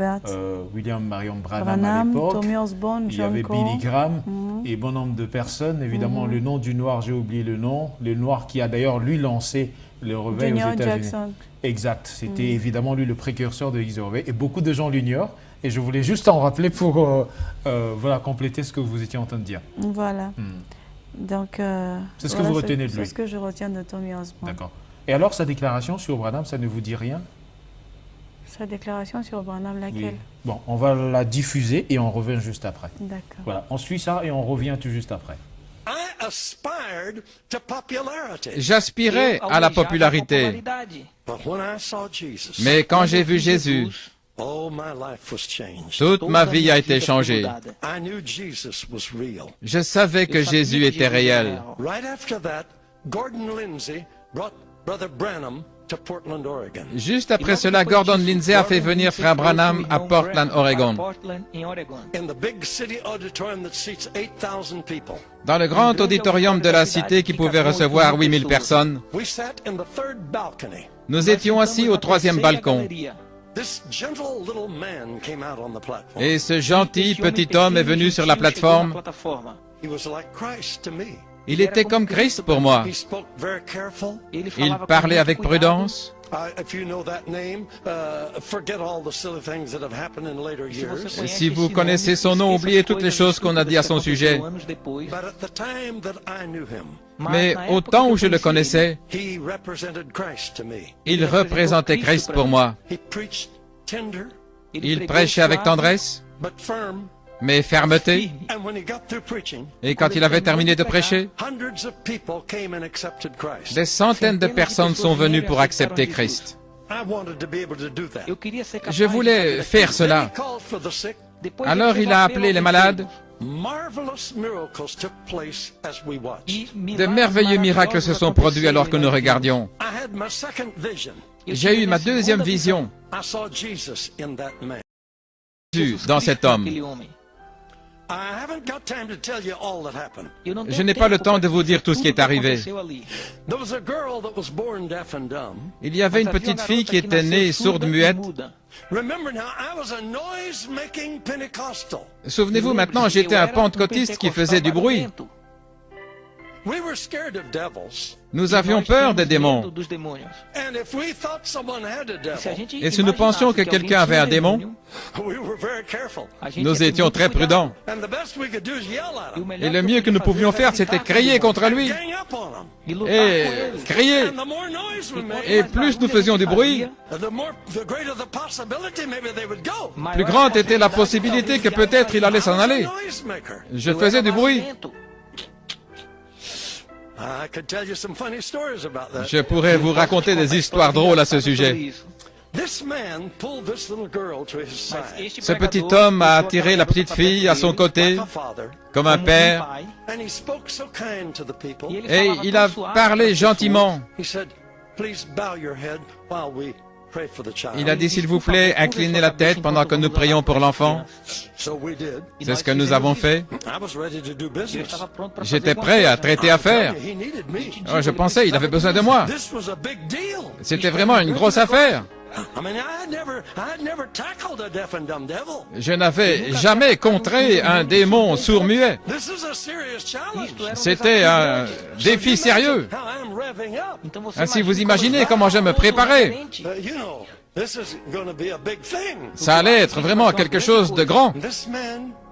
Speaker 2: William Marion Branham à l'époque.
Speaker 4: Tommy Osborne,
Speaker 2: Il y avait Billy Graham et bon nombre de personnes. Évidemment, le nom du noir, j'ai oublié le nom. Le noir qui a d'ailleurs, lui, lancé le Réveil aux États-Unis. Exact. C'était évidemment, lui, le précurseur de l'église de Réveil. Et beaucoup de gens l'ignorent. Et je voulais juste en rappeler pour voilà, compléter ce que vous étiez en train de dire.
Speaker 4: Voilà. Donc,
Speaker 2: c'est ce que vous retenez de lui.
Speaker 4: C'est ce que je retiens de Tommy Osborne.
Speaker 2: D'accord. Et alors, sa déclaration sur Branham, ça ne vous dit rien?
Speaker 4: Sa déclaration sur Branham, laquelle?
Speaker 2: Oui. Bon, on va la diffuser et on revient juste après.
Speaker 4: D'accord.
Speaker 2: Voilà, on suit ça et on revient tout juste après.
Speaker 5: J'aspirais à la popularité, mais quand j'ai vu Jésus, toute ma vie a été changée. Je savais que Jésus était réel. Juste après cela, Gordon Lindsay a fait venir Frère Branham à Portland, Oregon. Dans le grand auditorium de la cité qui pouvait recevoir 8000 personnes, nous étions assis au 3e balcon. Et ce gentil petit homme est venu sur la plateforme. Il était comme Christ pour moi. Il parlait avec prudence. Si vous connaissez son nom, oubliez toutes les choses qu'on a dit à son sujet. Mais au temps où je le connaissais, il représentait Christ pour moi. Il prêchait avec tendresse, mais fermeté. Et quand il avait terminé de prêcher, des centaines de personnes sont venues pour accepter Christ. Je voulais faire cela. Alors il a appelé les malades. De merveilleux miracles se sont produits alors que nous regardions. J'ai eu ma deuxième vision. Jésus dans cet homme. Je n'ai pas le temps de vous dire tout ce qui est arrivé. Il y avait une petite fille qui était née sourde-muette. Souvenez-vous maintenant, j'étais un pentecôtiste qui faisait du bruit. Nous avions peur des démons. Et si nous pensions que quelqu'un avait un démon, nous étions très prudents. Et le mieux que nous pouvions faire, c'était crier contre lui. Et crier. Et plus nous faisions du bruit, plus grande était la possibilité que peut-être il allait s'en aller. Je faisais du bruit. Je pourrais vous raconter des histoires drôles à ce sujet. Ce petit homme a attiré la petite fille à son côté, comme un père, et il a parlé gentiment. Il a dit, s'il vous plaît, inclinez la tête pendant que nous prions pour l'enfant. C'est ce que nous avons fait. J'étais prêt à traiter affaire. Oh, je pensais, il avait besoin de moi. C'était vraiment une grosse affaire. Je n'avais jamais contré un démon sourd-muet. C'était un défi sérieux. Ainsi, vous imaginez comment je me préparais. Ça allait être vraiment quelque chose de grand.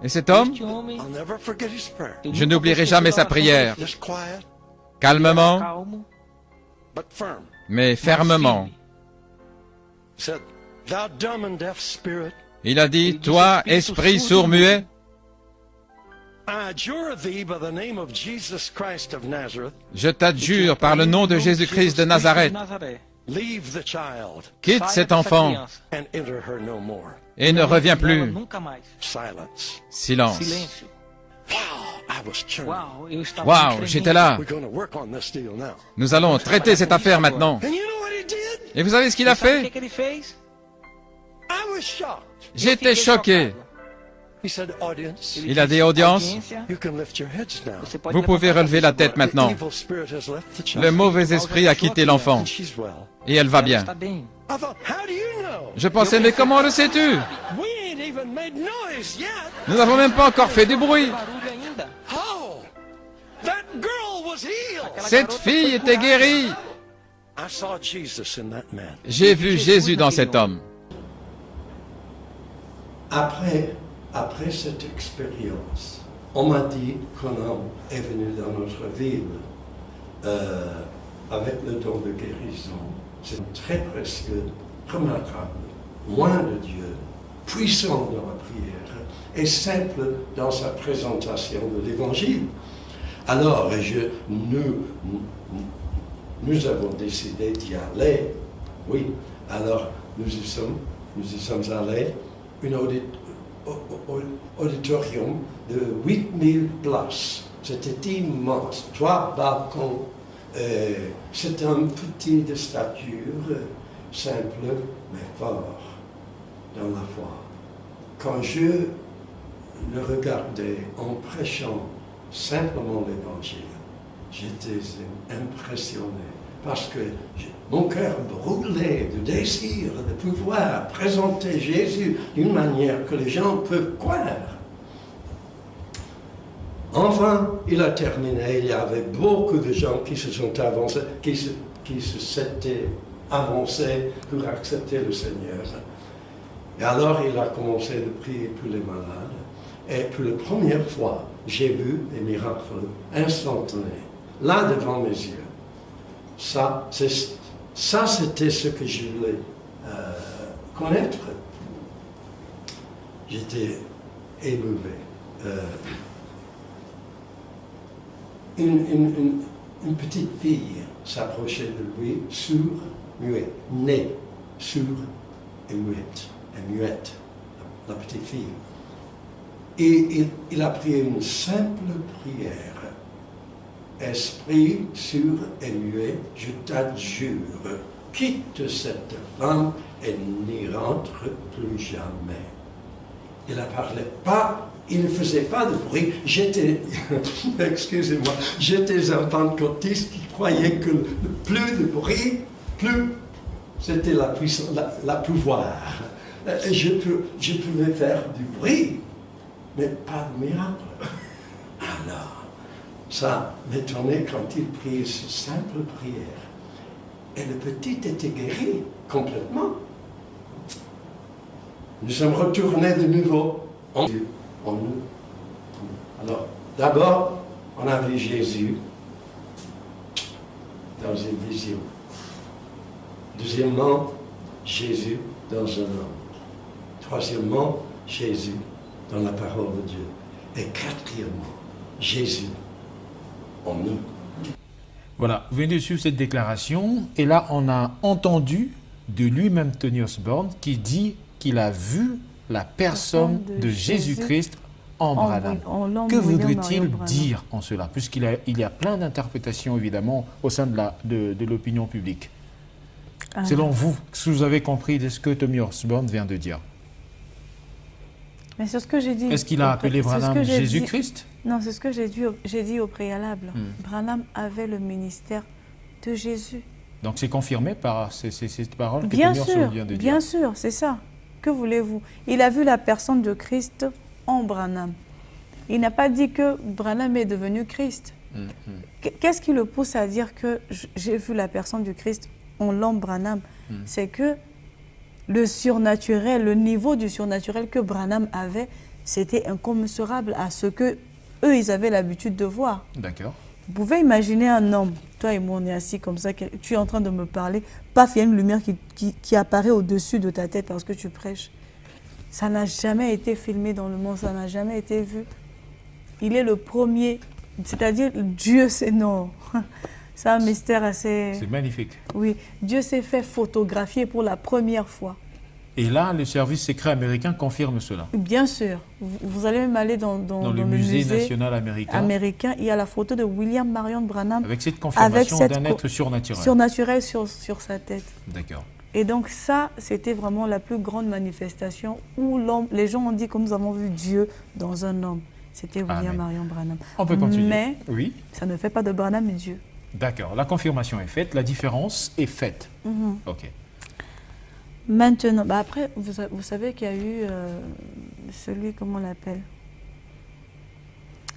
Speaker 5: Et cet homme, je n'oublierai jamais sa prière. Calmement, mais fermement. Il a dit, toi, esprit sourd-muet, je t'adjure par le nom de Jésus-Christ de Nazareth, quitte cet enfant et ne reviens plus. Silence. Wow, j'étais là. Nous allons traiter cette affaire maintenant. Et vous savez ce qu'il a fait? J'étais choqué. Il a dit audience, vous pouvez relever la tête maintenant. Le mauvais esprit a quitté l'enfant et elle va bien. Je pensais, mais comment le sais-tu? Nous n'avons même pas encore fait du bruit. Cette fille était guérie. J'ai vu Jésus dans cet homme.
Speaker 6: Après cette expérience, on m'a dit qu'un homme est venu dans notre ville avec le don de guérison. C'est très précieux, remarquable, loin de Dieu, puissant dans la prière et simple dans sa présentation de l'Évangile. Alors, nous avons décidé d'y aller. Oui, alors nous y sommes allés. Un auditorium de 8000 places. C'était immense, 3 balcons. C'est un petit de stature, simple mais fort dans la foi. Quand je le regardais en prêchant simplement l'Évangile, j'étais impressionné parce que mon cœur brûlait de désir de pouvoir présenter Jésus d'une manière que les gens peuvent croire. Enfin, il a terminé. Il y avait beaucoup de gens qui se sont avancés, qui se s'étaient avancés pour accepter le Seigneur. Et alors, il a commencé de prier pour les malades. Et pour la première fois, j'ai vu des miracles instantanés, là devant mes yeux. Ça, c'était ce que je voulais connaître. J'étais élevé. Une petite fille s'approchait de lui, sourd, muet, née, sourd et muette, la petite fille. Et il a prié une simple prière. Esprit sourd et muet, je t'adjure, quitte cette femme et n'y rentre plus jamais. Il ne parlait pas, il ne faisait pas de bruit. Excusez-moi, j'étais un pentecôtiste qui croyait que plus de bruit, plus c'était la puissance, la pouvoir. Je pouvais faire du bruit, mais pas de miracle. Alors, ça m'étonnait quand il priait cette simple prière. Et le petit était guéri complètement. Nous sommes retournés de nouveau en Dieu, en nous. Alors, d'abord, on a vu Jésus dans une vision. Deuxièmement, Jésus dans un homme. Troisièmement, Jésus dans la parole de Dieu. Et quatrièmement, Jésus en nous.
Speaker 2: Voilà, vous venez de suivre cette déclaration, et là on a entendu de lui-même Tony Osborne qui dit qu'il a vu la personne de Jésus-Christ en Branham. Que voudrait-il dire en cela? Puisqu'il y a plein d'interprétations évidemment au sein de l'opinion publique. Selon vous, ce que vous avez compris de ce que Tony Osborne vient de dire?
Speaker 4: Mais c'est ce que j'ai dit.
Speaker 2: Est-ce qu'il a appelé Branham Jésus-Christ?
Speaker 4: Non, c'est ce que j'ai dit au préalable. Branham avait le ministère de Jésus.
Speaker 2: Donc c'est confirmé par ces paroles que
Speaker 4: Bien
Speaker 2: Tony
Speaker 4: sûr,
Speaker 2: Osborne vient de dire.
Speaker 4: bien sûr, c'est ça. Que voulez-vous? Il a vu la personne de Christ en Branham. Il n'a pas dit que Branham est devenu Christ. Qu'est-ce qui le pousse à dire que j'ai vu la personne du Christ en l'homme Branham? C'est que le surnaturel, le niveau du surnaturel que Branham avait, c'était incommensurable à ce que eux, ils avaient l'habitude de voir.
Speaker 2: D'accord.
Speaker 4: Vous pouvez imaginer un homme, toi et moi, on est assis comme ça, tu es en train de me parler, paf, il y a une lumière qui apparaît au-dessus de ta tête parce que tu prêches. Ça n'a jamais été filmé dans le monde, ça n'a jamais été vu. Il est le premier, c'est-à-dire Dieu, c'est non. C'est un mystère assez...
Speaker 2: C'est magnifique.
Speaker 4: Oui, Dieu s'est fait photographier pour la première fois.
Speaker 2: Et là, le service secret américain confirme cela.
Speaker 4: Bien sûr. Vous allez même aller dans
Speaker 2: le musée national américain.
Speaker 4: Il y a la photo de William Marion Branham.
Speaker 2: Avec cette confirmation d'un être surnaturel.
Speaker 4: Surnaturel sur sa tête.
Speaker 2: D'accord.
Speaker 4: Et donc ça, c'était vraiment la plus grande manifestation où les gens ont dit que nous avons vu Dieu dans un homme. C'était William Marion Branham.
Speaker 2: On peut continuer.
Speaker 4: Mais
Speaker 2: oui.
Speaker 4: Ça ne fait pas de Branham Dieu.
Speaker 2: D'accord, la confirmation est faite, la différence est faite. Ok.
Speaker 4: Maintenant, après, vous savez qu'il y a eu celui, comment on l'appelle?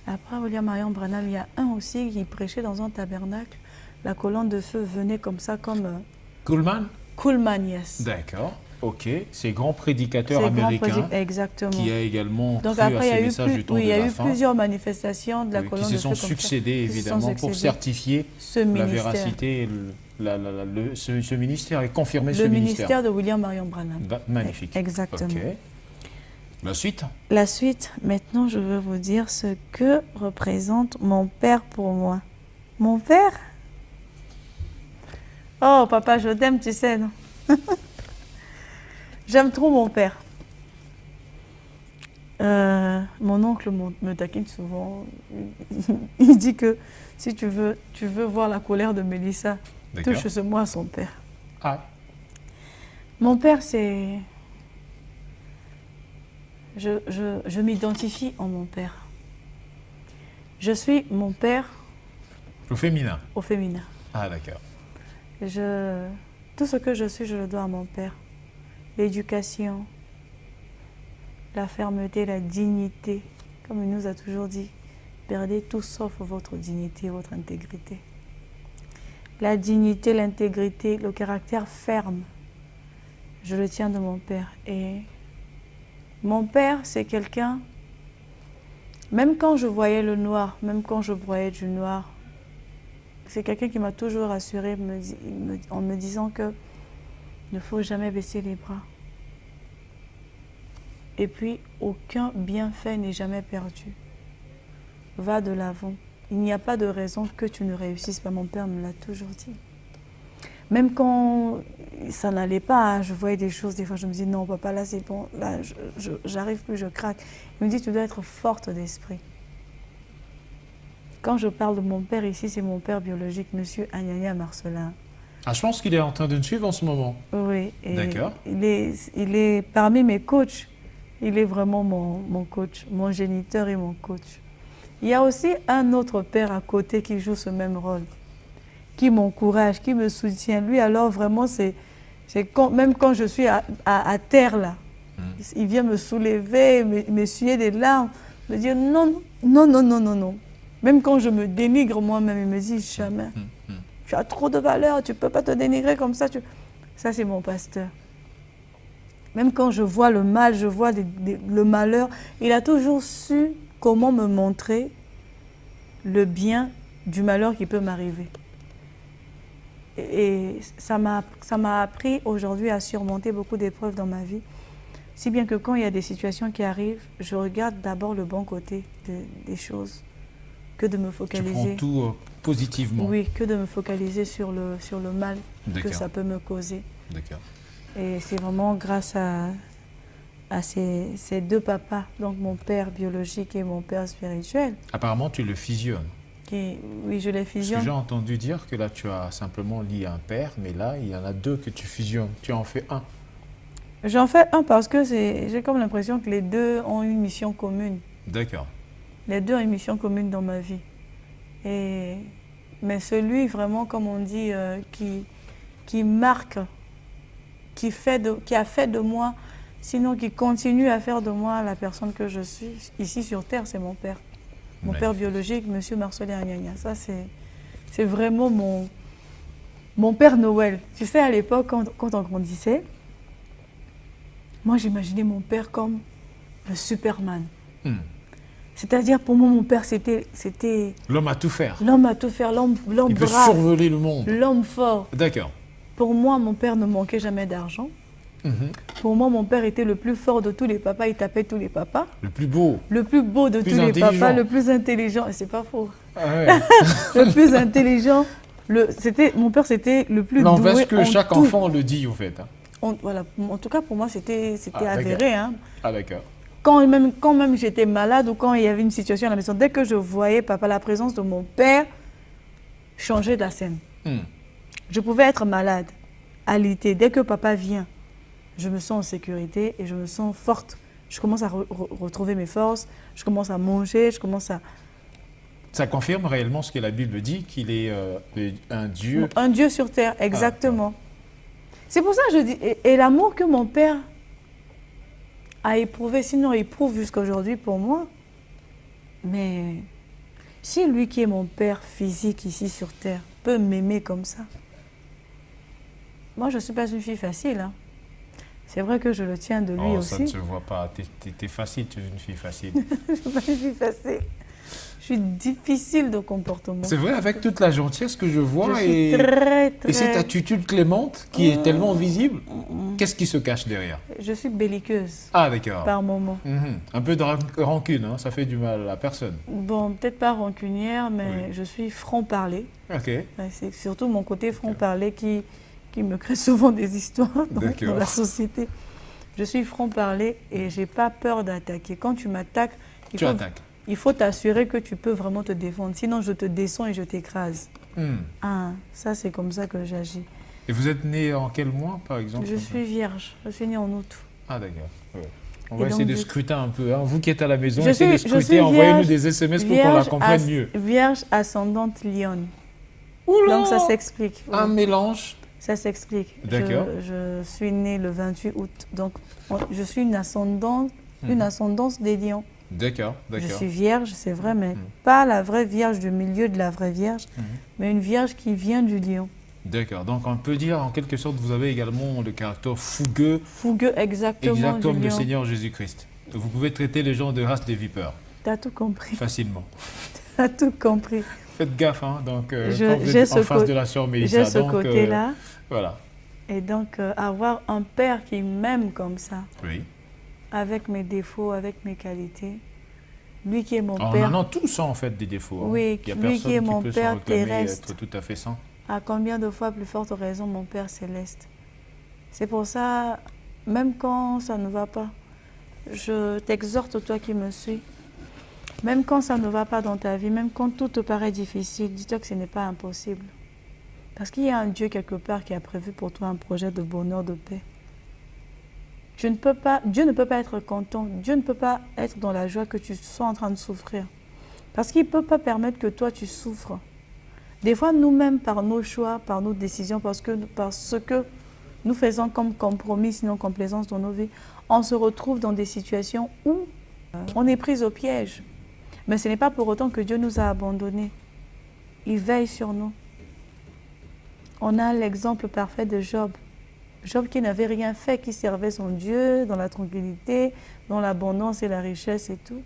Speaker 4: Après William Marion Branham, il y a un aussi qui prêchait dans un tabernacle. La colonne de feu venait comme ça, comme...
Speaker 2: Kuhlman?
Speaker 4: Kuhlman, yes.
Speaker 2: D'accord, ok. C'est grand prédicateur américain
Speaker 4: exactement.
Speaker 2: Qui a également
Speaker 4: donc
Speaker 2: cru
Speaker 4: après,
Speaker 2: à ces messages du temps de la fin.
Speaker 4: Il y a eu plusieurs manifestations de la colonne de feu.
Speaker 2: Qui se sont succédées, évidemment, pour certifier la véracité, ce ministère et confirmer ce ministère.
Speaker 4: Le ministère de William Marion Branham.
Speaker 2: Magnifique.
Speaker 4: Exactement.
Speaker 2: Okay. La suite?
Speaker 4: La suite, maintenant, je veux vous dire ce que représente mon père pour moi. Mon père? Oh, papa, je t'aime, tu sais, non? J'aime trop mon père. Mon oncle me taquine souvent. Il dit que si tu veux voir la colère de Mélissa, touche ce mot à son père.
Speaker 2: Ah.
Speaker 4: Mon père, c'est... Je m'identifie en mon père. Je suis mon père...
Speaker 2: Au féminin?
Speaker 4: Au féminin.
Speaker 2: Ah, d'accord.
Speaker 4: Tout ce que je suis, je le dois à mon père. L'éducation, la fermeté, la dignité. Comme il nous a toujours dit, perdez tout sauf votre dignité, votre intégrité. La dignité, l'intégrité, le caractère ferme, je le tiens de mon père. Et mon père, c'est quelqu'un, même quand je voyais le noir, même quand je broyais du noir, c'est quelqu'un qui m'a toujours rassurée en me disant que il ne faut jamais baisser les bras. Et puis, aucun bienfait n'est jamais perdu. Va de l'avant. Il n'y a pas de raison que tu ne réussisses pas. Mon père me l'a toujours dit. Même quand ça n'allait pas, hein, je voyais des choses, des fois je me dis non papa, là c'est bon, là j'arrive plus, je craque. Il me dit tu dois être forte d'esprit. Quand je parle de mon père ici, c'est mon père biologique, monsieur Agnania Marcelin.
Speaker 2: Ah, je pense qu'il est en train de me suivre en ce moment.
Speaker 4: Oui.
Speaker 2: D'accord.
Speaker 4: Il est parmi mes coachs. Il est vraiment mon coach, mon géniteur et mon coach. Il y a aussi un autre père à côté qui joue ce même rôle, qui m'encourage, qui me soutient. Lui, alors, vraiment, même quand je suis à terre, là, il vient me soulever, m'essuyer des larmes, me dire non, non, non, non, non, non. Même quand je me dénigre moi-même, il me dit jamais. Tu as trop de valeur, tu ne peux pas te dénigrer comme ça. Ça, c'est mon pasteur. Même quand je vois le mal, je vois le malheur, il a toujours su comment me montrer le bien du malheur qui peut m'arriver. Et ça m'a appris aujourd'hui à surmonter beaucoup d'épreuves dans ma vie. Si bien que quand il y a des situations qui arrivent, je regarde d'abord le bon côté des choses, que de me focaliser...
Speaker 2: Tu prends tout positivement.
Speaker 4: Oui, que de me focaliser sur le mal que ça peut me causer.
Speaker 2: D'accord.
Speaker 4: Et c'est vraiment grâce à ces deux papas, donc mon père biologique et mon père spirituel.
Speaker 2: Apparemment, tu le fusionnes.
Speaker 4: Oui, je les fusionne.
Speaker 2: Parce que j'ai entendu dire que là, tu as simplement lié un père, mais là, il y en a deux que tu fusionnes. Tu en fais un.
Speaker 4: J'en fais un parce que j'ai comme l'impression que les deux ont une mission commune.
Speaker 2: D'accord.
Speaker 4: Les deux ont une mission commune dans ma vie. Mais celui vraiment, comme on dit, qui marque, qui a fait de moi, sinon qui continue à faire de moi la personne que je suis, ici sur Terre, c'est mon père. Mon père biologique, monsieur Marcelin Agnania. Ça, c'est vraiment mon père Noël. Tu sais, à l'époque, quand on grandissait, moi, j'imaginais mon père comme le Superman. C'est-à-dire, pour moi, mon père, c'était...
Speaker 2: L'homme à tout faire.
Speaker 4: L'homme à tout faire, l'homme brave.
Speaker 2: Il peut survoler le monde.
Speaker 4: L'homme fort.
Speaker 2: D'accord.
Speaker 4: Pour moi, mon père ne manquait jamais d'argent. Pour moi, mon père était le plus fort de tous les papas. Il tapait tous les papas.
Speaker 2: Le plus beau.
Speaker 4: Le plus beau de tous les papas, le plus intelligent. Et c'est pas faux.
Speaker 2: Ah ouais.
Speaker 4: Le plus intelligent. Mon père, c'était le plus doué.
Speaker 2: Non, parce que chaque enfant le dit, au fait.
Speaker 4: Voilà. En tout cas, pour moi, c'était avéré. Hein.
Speaker 2: Ah, d'accord.
Speaker 4: Quand même j'étais malade ou quand il y avait une situation à la maison, dès que je voyais papa, la présence de mon père changeait de la scène. Je pouvais être malade. alité. Dès que papa vient, je me sens en sécurité et je me sens forte. Je commence à retrouver mes forces, je commence à manger, je commence à...
Speaker 2: Ça confirme réellement ce que la Bible dit, qu'il est un Dieu...
Speaker 4: Un Dieu sur terre, exactement. C'est pour ça que je dis, et l'amour que mon père a éprouvé, sinon il éprouve jusqu'à aujourd'hui pour moi, mais si lui qui est mon père physique ici sur terre peut m'aimer comme ça, moi je ne suis pas une fille facile, hein. C'est vrai que je le tiens de lui aussi.
Speaker 2: Ça ne se voit pas. T'es facile, tu es une fille facile.
Speaker 4: Je ne suis pas une fille facile. Je suis difficile de comportement.
Speaker 2: C'est vrai, avec toute la gentillesse que je vois
Speaker 4: je suis très...
Speaker 2: et cette attitude clémente qui est tellement visible, qu'est-ce qui se cache derrière?
Speaker 4: Je suis belliqueuse.
Speaker 2: Ah, d'accord.
Speaker 4: Par moment.
Speaker 2: Un peu de rancune, hein, ça fait du mal à personne.
Speaker 4: Bon, peut-être pas rancunière, mais je suis franc-parler.
Speaker 2: Ok.
Speaker 4: C'est surtout mon côté franc-parler qui me crée souvent des histoires dans la société. Je suis franc-parler et je n'ai pas peur d'attaquer. Quand tu m'attaques, il faut t'assurer que tu peux vraiment te défendre. Sinon, je te descends et je t'écrase. Ah, ça, c'est comme ça que j'agis.
Speaker 2: Et vous êtes né en quel mois, par exemple?
Speaker 4: Je suis vierge. Je suis née en août.
Speaker 2: Ah, d'accord. Ouais. On va essayer de scruter un peu. Hein. Vous qui êtes à la maison, essayez de scruter.
Speaker 4: Vierge,
Speaker 2: envoyez-nous des SMS pour qu'on la comprenne mieux.
Speaker 4: Vierge ascendante lionne.
Speaker 2: Oula,
Speaker 4: donc, ça s'explique.
Speaker 2: Un mélange.
Speaker 4: Ça s'explique.
Speaker 2: D'accord.
Speaker 4: Je suis née le 28 août. Donc, je suis une ascendance des lions.
Speaker 2: D'accord.
Speaker 4: Je suis vierge, c'est vrai, mais pas la vraie vierge du milieu de la vraie vierge, mais une vierge qui vient du lion.
Speaker 2: D'accord. Donc, on peut dire, en quelque sorte, vous avez également le caractère fougueux.
Speaker 4: Fougueux, exactement.
Speaker 2: Exact comme le Seigneur Jésus-Christ. Vous pouvez traiter les gens de race des vipères.
Speaker 4: T'as tout compris.
Speaker 2: Facilement.
Speaker 4: T'as tout compris.
Speaker 2: Faites gaffe, hein. Donc, quand vous êtes en face de la sœur Mélissa.
Speaker 4: J'ai ce côté-là.
Speaker 2: Voilà.
Speaker 4: Et donc, avoir un père qui m'aime comme ça,
Speaker 2: oui,
Speaker 4: avec mes défauts, avec mes qualités, lui qui est mon
Speaker 2: père... On en a tous, en fait, des défauts.
Speaker 4: Oui,
Speaker 2: hein.
Speaker 4: lui qui est mon père terrestre.
Speaker 2: Être tout à fait saint.
Speaker 4: À combien de fois plus forte raison mon Père céleste. C'est pour ça, même quand ça ne va pas, je t'exhorte, toi qui me suis, même quand ça ne va pas dans ta vie, même quand tout te paraît difficile, dis-toi que ce n'est pas impossible. Parce qu'il y a un Dieu quelque part qui a prévu pour toi un projet de bonheur, de paix. Dieu ne peut pas être content, Dieu ne peut pas être dans la joie que tu sois en train de souffrir. Parce qu'il ne peut pas permettre que toi tu souffres. Des fois, nous-mêmes, par nos choix, par nos décisions, parce que nous faisons comme compromis, sinon complaisance dans nos vies, on se retrouve dans des situations où on est pris au piège. Mais ce n'est pas pour autant que Dieu nous a abandonnés. Il veille sur nous. On a l'exemple parfait de Job. Job qui n'avait rien fait, qui servait son Dieu dans la tranquillité, dans l'abondance et la richesse et tout.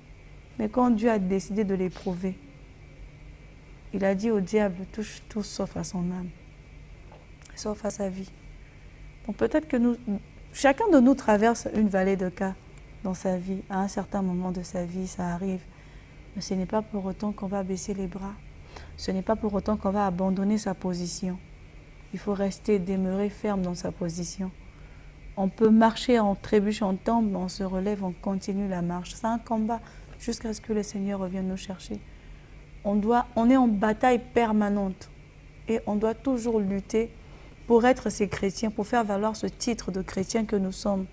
Speaker 4: Mais quand Dieu a décidé de l'éprouver, il a dit au diable, touche tout sauf à son âme, sauf à sa vie. Donc peut-être que chacun de nous traverse une vallée de cas dans sa vie. À un certain moment de sa vie, ça arrive. Mais ce n'est pas pour autant qu'on va baisser les bras. Ce n'est pas pour autant qu'on va abandonner sa position. Il faut rester, demeurer ferme dans sa position. On peut marcher, on trébuche, on tombe, mais on se relève, on continue la marche. C'est un combat jusqu'à ce que le Seigneur revienne nous chercher. On est en bataille permanente et on doit toujours lutter pour être ces chrétiens, pour faire valoir ce titre de chrétien que nous sommes.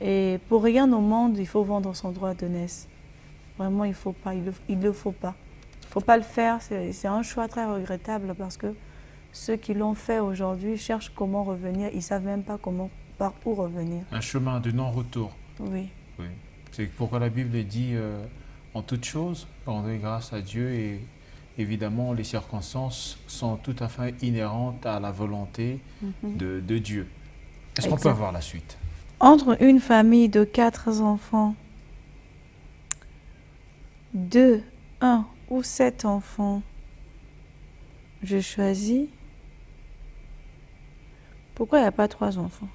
Speaker 4: Et pour rien au monde, il faut vendre son droit de naissance. Vraiment, il ne faut pas, il ne faut pas. Il ne faut pas le faire, c'est un choix très regrettable parce que ceux qui l'ont fait aujourd'hui cherchent comment revenir, ils ne savent même pas par où revenir.
Speaker 2: Un chemin de non-retour.
Speaker 4: Oui.
Speaker 2: C'est pourquoi la Bible dit... En toute chose, rendez grâce à Dieu et évidemment, les circonstances sont tout à fait inhérentes à la volonté de Dieu. Est-ce qu'on peut avoir la suite?
Speaker 4: Entre une famille de 4 enfants, 2, 1 ou 7 enfants, je choisis. Pourquoi il n'y a pas 3 enfants?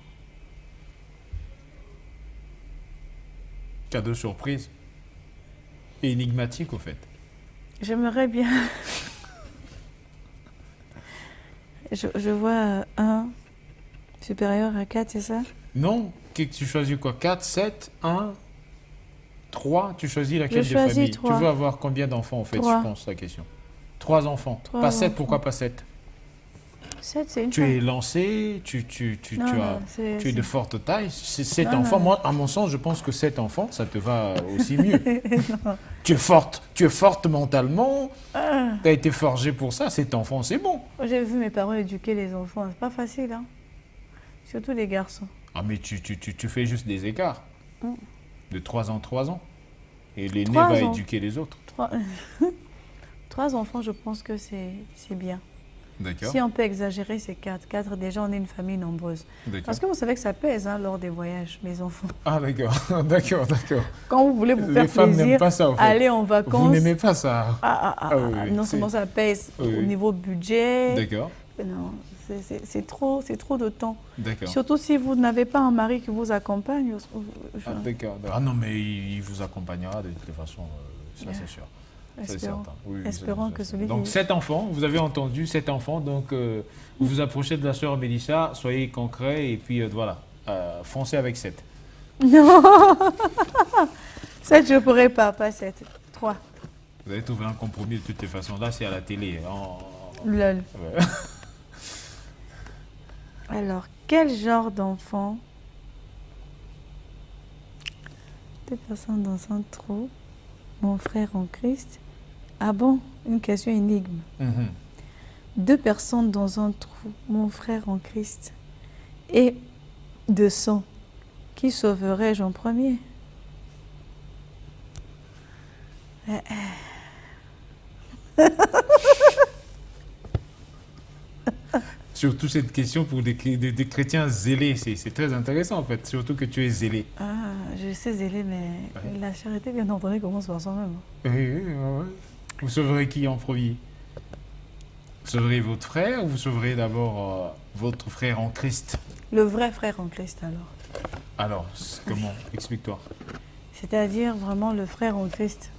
Speaker 2: Cadeau surprise. Et énigmatique, au fait.
Speaker 4: J'aimerais bien... je vois 1 supérieur à 4, c'est ça?
Speaker 2: Non, tu choisis quoi? 4, 7, 1, 3, tu choisis laquelle des familles?
Speaker 4: 3.
Speaker 2: Tu veux avoir combien d'enfants, en fait,
Speaker 4: 3.
Speaker 2: je pense, la question. 3 enfants.
Speaker 4: 3
Speaker 2: pas 7,
Speaker 4: enfants.
Speaker 2: Pourquoi pas 7?
Speaker 4: 7, c'est une
Speaker 2: Tu
Speaker 4: femme.
Speaker 2: es lancé, tu es de forte taille. 7
Speaker 4: Non,
Speaker 2: enfants,
Speaker 4: non.
Speaker 2: moi, à mon sens, je pense que 7 enfants, ça te va aussi mieux. Tu es forte mentalement, tu as été forgé pour ça. 7 enfants, c'est bon.
Speaker 4: J'ai vu mes parents éduquer les enfants, c'est pas facile, hein. Surtout les garçons.
Speaker 2: Ah, mais tu fais juste des écarts. De 3 ans, 3 ans. Et l'aîné
Speaker 4: 3
Speaker 2: va
Speaker 4: ans.
Speaker 2: éduquer les autres.
Speaker 4: 3 enfants, je pense que c'est bien.
Speaker 2: D'accord.
Speaker 4: Si on peut exagérer, c'est 4. 4, déjà, on est une famille nombreuse.
Speaker 2: D'accord.
Speaker 4: Parce que vous savez que ça pèse hein, lors des voyages, les enfants.
Speaker 2: Ah, d'accord. D'accord.
Speaker 4: Quand vous voulez vous
Speaker 2: Les
Speaker 4: faire
Speaker 2: femmes n'aiment
Speaker 4: plaisir,
Speaker 2: pas ça, en fait.
Speaker 4: aller en vacances.
Speaker 2: Vous n'aimez pas ça. Oui,
Speaker 4: non
Speaker 2: c'est-
Speaker 4: seulement ça pèse
Speaker 2: Oui,
Speaker 4: au
Speaker 2: oui.
Speaker 4: niveau budget.
Speaker 2: D'accord.
Speaker 4: Non, c'est trop de temps.
Speaker 2: D'accord.
Speaker 4: Surtout si vous n'avez pas un mari qui vous accompagne.
Speaker 2: Ah, d'accord. Ah non, mais il vous accompagnera de toute façon, ça c'est sûr. C'est
Speaker 4: Espérons,
Speaker 2: certain. Oui,
Speaker 4: espérons
Speaker 2: ça,
Speaker 4: que
Speaker 2: c'est
Speaker 4: celui
Speaker 2: certain. Donc
Speaker 4: qui...
Speaker 2: 7 enfants, vous avez entendu, 7 enfants, donc vous vous approchez de la sœur Mélissa, soyez concret et puis voilà, foncez avec 7.
Speaker 4: Non 7, je ne pourrais pas 7. 3.
Speaker 2: Vous avez trouvé un compromis de toutes les façons. Là, c'est à la télé.
Speaker 4: Lol.
Speaker 2: Ouais.
Speaker 4: Alors, quel genre d'enfant 2 personnes dans un trou, mon frère en Christ. Ah bon, une question énigme. 2 personnes dans un trou, mon frère en Christ. Et 200. Qui sauverai-je en premier?
Speaker 2: Surtout cette question pour des chrétiens zélés, c'est très intéressant en fait, surtout que tu es zélé.
Speaker 4: Ah, je sais zélé, mais la charité, bien entendu, commence par soi-même.
Speaker 2: Oui. Vous sauverez qui en premier? Vous sauverez votre frère ou vous sauverez d'abord votre frère en Christ?
Speaker 4: Le vrai frère en Christ, alors.
Speaker 2: Alors, comment? Explique-toi.
Speaker 4: C'est-à-dire vraiment le frère en Christ.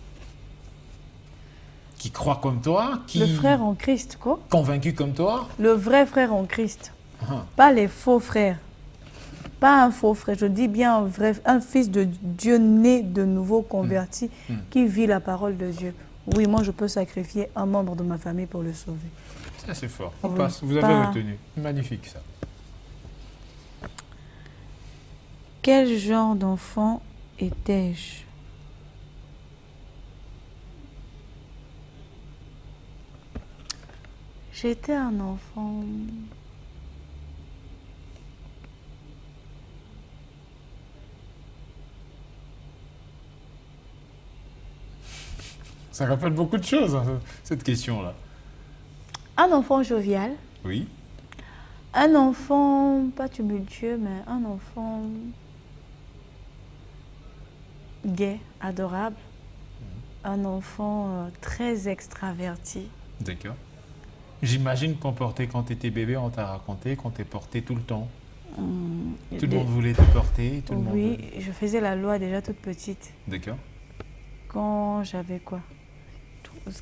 Speaker 2: Qui croit comme toi? Qui
Speaker 4: Le frère en Christ, quoi?
Speaker 2: convaincu comme toi?
Speaker 4: Le vrai frère en Christ.
Speaker 2: Ah.
Speaker 4: Pas les faux frères. Pas un faux frère, je dis bien un fils de Dieu né de nouveau, converti, qui vit la parole de Dieu. Oui, moi je peux sacrifier un membre de ma famille pour le sauver.
Speaker 2: Ça c'est fort. On
Speaker 4: Oui,
Speaker 2: passe. Vous avez
Speaker 4: pas-
Speaker 2: retenu. Magnifique ça.
Speaker 4: Quel genre d'enfant étais-je? J'étais un enfant...
Speaker 2: Ça rappelle beaucoup de choses, hein, cette question-là.
Speaker 4: Un enfant jovial.
Speaker 2: Oui.
Speaker 4: Un enfant, pas tumultueux, mais un enfant gai, adorable. Un enfant très extraverti.
Speaker 2: D'accord. J'imagine qu'on portait quand tu étais bébé, on t'a raconté qu'on t'est porté tout le temps. Tout le monde voulait te porter, tout le monde...
Speaker 4: Oui, je faisais la loi déjà toute petite.
Speaker 2: D'accord.
Speaker 4: Quand j'avais quoi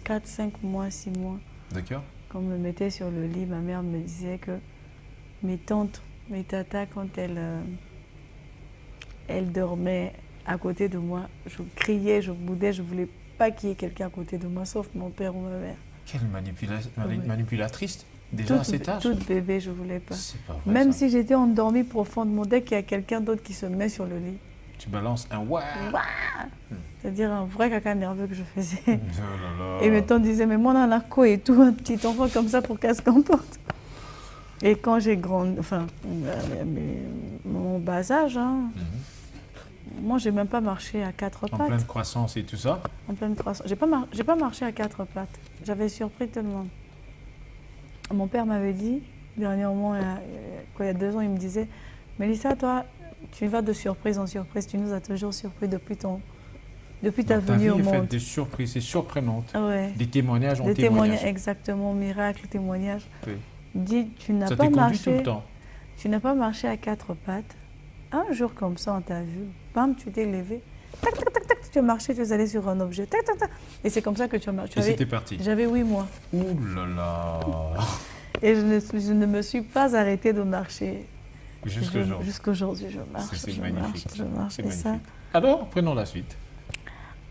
Speaker 4: 4, 5 mois, 6 mois.
Speaker 2: D'accord.
Speaker 4: Quand on me mettait sur le lit, ma mère me disait que mes tantes, mes tatas, quand elles dormaient à côté de moi, je criais, je boudais, je ne voulais pas qu'il y ait quelqu'un à côté de moi, sauf mon père ou ma mère.
Speaker 2: Quelle
Speaker 4: Oui.
Speaker 2: manipulatrice, déjà à cet âge.
Speaker 4: Toute bébé, je ne voulais pas.
Speaker 2: C'est pas vrai,
Speaker 4: Même
Speaker 2: ça.
Speaker 4: si j'étais endormie profondément, dès qu'il y a quelqu'un d'autre qui se met sur le lit,
Speaker 2: Tu balances un ouah.
Speaker 4: c'est-à-dire un vrai caca nerveux que je faisais.
Speaker 2: Oh là là.
Speaker 4: Et mes tantes disaient, mais moi, on a quoi et tout, un petit enfant comme ça pour qu'est-ce qu'on porte. Et quand j'ai grandi, enfin, mon bas âge, hein, moi, j'ai même pas marché à 4
Speaker 2: En
Speaker 4: pattes.
Speaker 2: pleine croissance et tout ça.
Speaker 4: En pleine croissance. J'ai pas marché à 4 pattes. J'avais surpris tout le monde. Mon père m'avait dit, dernièrement, il y a 2 ans, il me disait, Mélissa, toi, tu vas de surprise en surprise. Tu nous as toujours surpris depuis ta
Speaker 2: Donc, ta
Speaker 4: venue
Speaker 2: vie
Speaker 4: au
Speaker 2: est
Speaker 4: monde.
Speaker 2: faite de surprises, c'est surprenante.
Speaker 4: Ouais.
Speaker 2: Des témoignages en
Speaker 4: Des
Speaker 2: témoignages.
Speaker 4: témoignages, exactement, miracle, témoignage.
Speaker 2: Oui.
Speaker 4: Il dit, tu n'as
Speaker 2: Ça
Speaker 4: pas
Speaker 2: t'est conduit tout
Speaker 4: marché.
Speaker 2: le temps.
Speaker 4: Tu n'as pas marché à 4 pattes. Un jour comme ça, on t'a vu. Bam, tu t'es levé. Tac, tac, tac, tac. Tu as marché, tu es allé sur un objet. Tac, tac, tac. Et c'est comme ça que tu as marché.
Speaker 2: Et c'était parti.
Speaker 4: J'avais 8 mois.
Speaker 2: Ouh là là.
Speaker 4: Et je ne me suis pas arrêtée de marcher.
Speaker 2: Jusqu'aujourd'hui.
Speaker 4: Jusqu'aujourd'hui, je marche.
Speaker 2: C'est
Speaker 4: je
Speaker 2: magnifique.
Speaker 4: marche, je marche.
Speaker 2: C'est
Speaker 4: Et ça,
Speaker 2: magnifique. Alors, prenons la suite.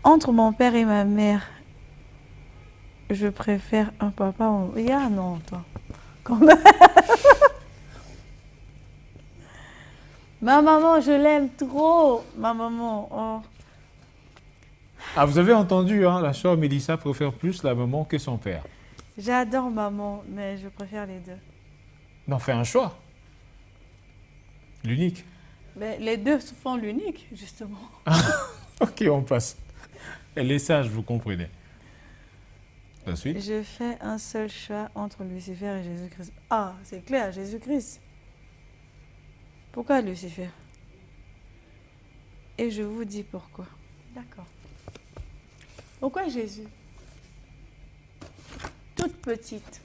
Speaker 4: entre mon père et ma mère, je préfère un papa. Non, toi. Ma maman, je l'aime trop. Ma maman, oh.
Speaker 1: Ah, vous avez entendu, hein, la sœur Mélissa préfère plus la maman que son père.
Speaker 4: J'adore maman, mais je préfère les deux.
Speaker 1: Non, fais un choix. L'unique.
Speaker 4: Mais les deux font l'unique, justement.
Speaker 1: Ok, on passe. Elle est sage, vous comprenez. La suite.
Speaker 4: Je fais un seul choix entre Lucifer et Jésus-Christ. Ah, c'est clair, Jésus-Christ. Pourquoi Lucifer? Et je vous dis pourquoi. D'accord. Pourquoi Jésus? Toute petite.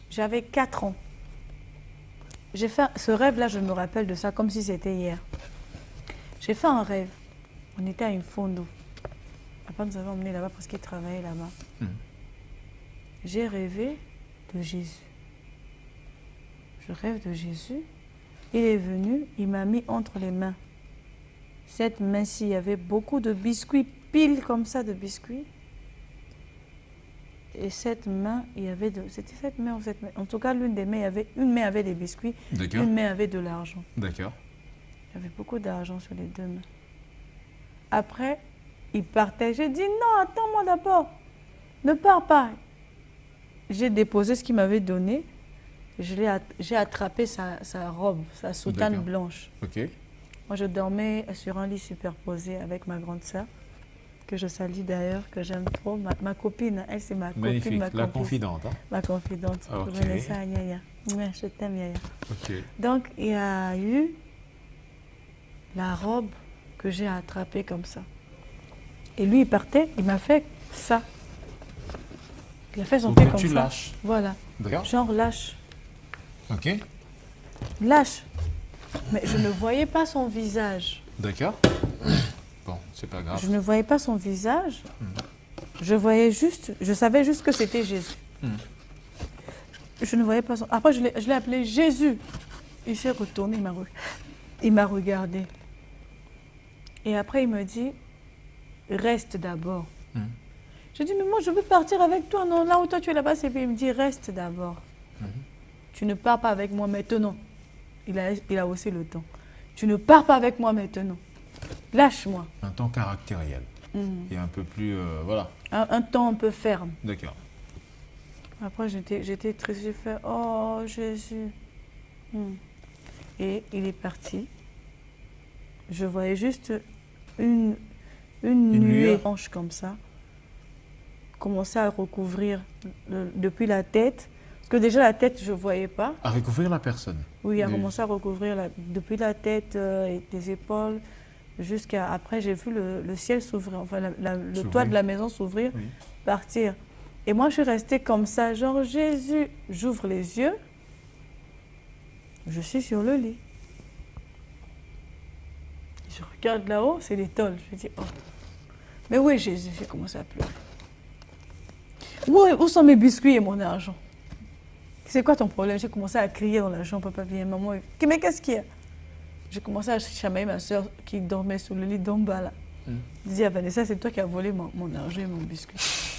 Speaker 4: J'avais 4 ans. J'ai fait ce rêve-là, je me rappelle de ça comme si c'était hier. J'ai fait un rêve. On était à une fondo. Papa nous avait emmenés là-bas parce qu'il travaillait là-bas. J'ai rêvé de Jésus. Je rêve de Jésus. Il est venu, il m'a mis entre les mains. Cette main-ci, il y avait beaucoup de biscuits, piles comme ça de biscuits. Et cette main, il y avait c'était cette main ou cette main. En tout cas, l'une des mains, une main avait des biscuits, une main avait de l'argent.
Speaker 1: D'accord.
Speaker 4: Il y avait beaucoup d'argent sur les deux mains. Après, il partait. J'ai dit non, attends-moi d'abord. Ne pars pas. J'ai déposé ce qu'il m'avait donné. J'ai attrapé sa robe, sa soutane blanche.
Speaker 1: Ok.
Speaker 4: Moi, je dormais sur un lit superposé avec ma grande sœur, que je salue d'ailleurs, que j'aime trop. Ma copine, elle, c'est ma
Speaker 1: Magnifique.
Speaker 4: copine.
Speaker 1: La confidente. Hein?
Speaker 4: Ma confidente.
Speaker 1: Ok.
Speaker 4: Je connais ça, Yaya. Ouais, je t'aime, Yaya.
Speaker 1: Ok.
Speaker 4: Donc, il y a eu la robe que j'ai attrapée comme ça. Et lui, il partait, il m'a fait ça. Il a fait son pied comme ça.
Speaker 1: Tu lâches.
Speaker 4: Voilà.
Speaker 1: D'accord.
Speaker 4: Genre lâche.
Speaker 1: Ok.
Speaker 4: Lâche. Mais je ne voyais pas son visage.
Speaker 1: D'accord. Bon, c'est pas grave.
Speaker 4: Je ne voyais pas son visage. Je voyais juste, je savais juste que c'était Jésus. Je ne voyais pas son... Après, je l'ai appelé Jésus. Il s'est retourné, il m'a regardé. Et après, il me dit, reste d'abord. J'ai dit, mais moi, je veux partir avec toi. Non, là où toi, tu es là-bas, c'est... Il me dit, reste d'abord. Tu ne pars pas avec moi maintenant. Il a haussé le ton. Tu ne pars pas avec moi maintenant. Lâche-moi.
Speaker 1: Un temps caractériel. Et un peu plus... voilà.
Speaker 4: Un temps un peu ferme.
Speaker 1: D'accord.
Speaker 4: Après, j'étais triste. J'ai fait, oh, Jésus. Et il est parti. Je voyais juste une nuée blanche comme ça. Commencer à recouvrir depuis la tête. Parce que déjà, la tête, je ne voyais pas.
Speaker 1: À recouvrir la personne.
Speaker 4: Oui, il a commencé à recouvrir depuis la tête et les épaules jusqu'à... Après, j'ai vu le ciel s'ouvrir, enfin, le toit de la maison s'ouvrir, partir. Et moi, je suis restée comme ça, genre, Jésus, j'ouvre les yeux, je suis sur le lit. Je regarde là-haut, c'est les tôles. Je dis, oh. Mais où est Jésus? J'ai commencé à pleurer. Où sont mes biscuits et mon argent? C'est quoi ton problème? J'ai commencé à crier dans la chambre, papa vient, maman. Mais qu'est-ce qu'il y a? J'ai commencé à chamailler ma soeur qui dormait sous le lit d'en bas là. Je dis à Vanessa, c'est toi qui as volé mon argent et mon biscuit.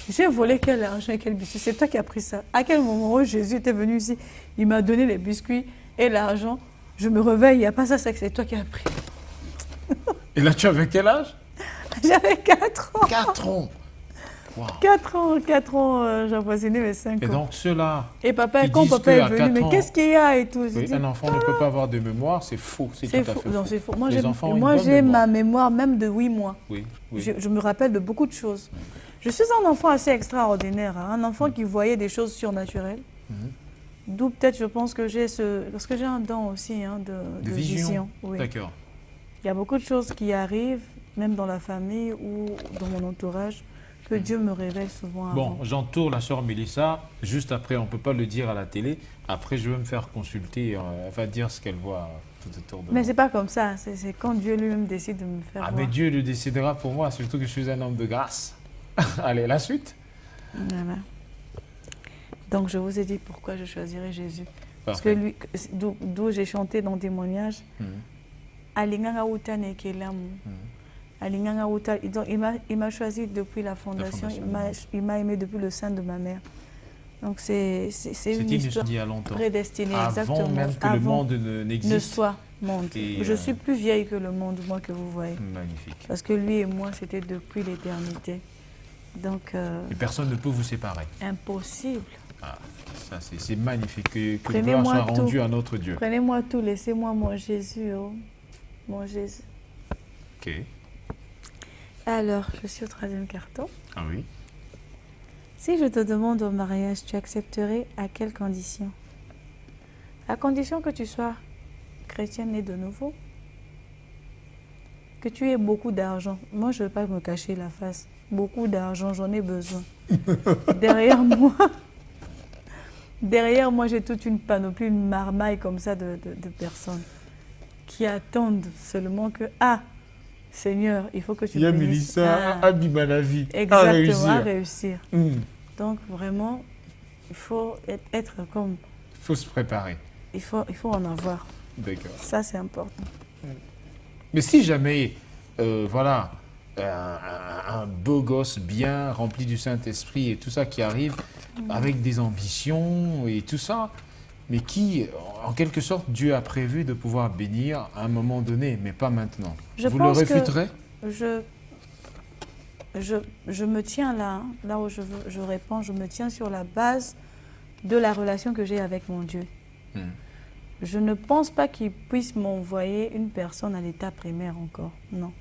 Speaker 4: J'ai volé quel argent et quel biscuit? C'est toi qui as pris ça. À quel moment où Jésus était venu ici, il m'a donné les biscuits et l'argent. Je me réveille, il n'y a pas ça, c'est toi qui as pris.
Speaker 1: Et là, tu avais quel âge?
Speaker 4: J'avais 4 ans.
Speaker 1: 4 ans. Wow.
Speaker 4: 4 ans, j'avoisinais mes 5 ans.
Speaker 1: Et donc ceux-là.
Speaker 4: Et papa, quand papa est venu, mais qu'est-ce qu'il y a et tout.
Speaker 1: Oui, un enfant ne peut pas avoir de mémoire, c'est faux. C'est tout à fait faux.
Speaker 4: Non, c'est faux. Moi,
Speaker 1: moi
Speaker 4: j'ai ma mémoire même de 8 mois.
Speaker 1: Oui, oui.
Speaker 4: Je me rappelle de beaucoup de choses. Oui. Je suis un enfant assez extraordinaire, hein, un enfant qui voyait des choses surnaturelles. D'où peut-être je pense que j'ai parce que j'ai un don aussi hein, de vision. Oui.
Speaker 1: D'accord.
Speaker 4: Il y a beaucoup de choses qui arrivent, même dans la famille ou dans mon entourage, que Dieu me révèle souvent avant.
Speaker 1: Bon, j'entoure la sœur Mélissa. Juste après, on ne peut pas le dire à la télé. Après, je vais me faire consulter. Elle va dire ce qu'elle voit tout autour de moi.
Speaker 4: Mais ce n'est pas comme ça. C'est quand Dieu lui-même décide de me faire voir.
Speaker 1: Mais Dieu le décidera pour moi, surtout que je suis un homme de grâce. Allez, la suite.
Speaker 4: Voilà. Donc, je vous ai dit pourquoi je choisirais Jésus. Parce que lui, d'où j'ai chanté dans le témoignage, Alinganga Utane Kelamu. Il m'a choisi depuis la fondation, il m'a aimé depuis le sein de ma mère. Donc c'est une histoire
Speaker 1: il y a longtemps.
Speaker 4: prédestinée,
Speaker 1: Avant
Speaker 4: exactement.
Speaker 1: même que le monde n'existe.
Speaker 4: Ne soit monde.
Speaker 1: Et,
Speaker 4: je suis plus vieille que le monde, moi, que vous voyez.
Speaker 1: Magnifique.
Speaker 4: Parce que lui et moi, c'était depuis l'éternité. Donc...
Speaker 1: et personne ne peut vous séparer.
Speaker 4: Impossible.
Speaker 1: Ah, ça c'est magnifique. Que le gloire soit rendu à notre Dieu.
Speaker 4: Prenez-moi tout, laissez-moi mon Jésus. Oh. Mon Jésus.
Speaker 1: Ok.
Speaker 4: Alors, je suis au 3e carton.
Speaker 1: Ah oui.
Speaker 4: Si je te demande au mariage, tu accepterais à quelles conditions? À condition que tu sois chrétienne née de nouveau. Que tu aies beaucoup d'argent. Moi, je ne veux pas me cacher la face. Beaucoup d'argent, j'en ai besoin. Derrière moi, j'ai toute une panoplie, une marmaille comme ça de personnes qui attendent seulement que, Seigneur, il faut que tu bénisses.
Speaker 1: Mélissa abîme la vie.
Speaker 4: Exactement, à réussir. Donc vraiment, il faut être comme...
Speaker 1: Il faut se préparer.
Speaker 4: Il faut en avoir.
Speaker 1: D'accord.
Speaker 4: Ça, c'est important.
Speaker 1: Mais si jamais, voilà, un beau gosse bien rempli du Saint-Esprit et tout ça qui arrive avec des ambitions et tout ça, mais qui, en quelque sorte, Dieu a prévu de pouvoir bénir à un moment donné, mais pas maintenant. Vous le réfuterez?
Speaker 4: Je me tiens là où je réponds, je me tiens sur la base de la relation que j'ai avec mon Dieu. Je ne pense pas qu'il puisse m'envoyer une personne à l'état primaire encore, non.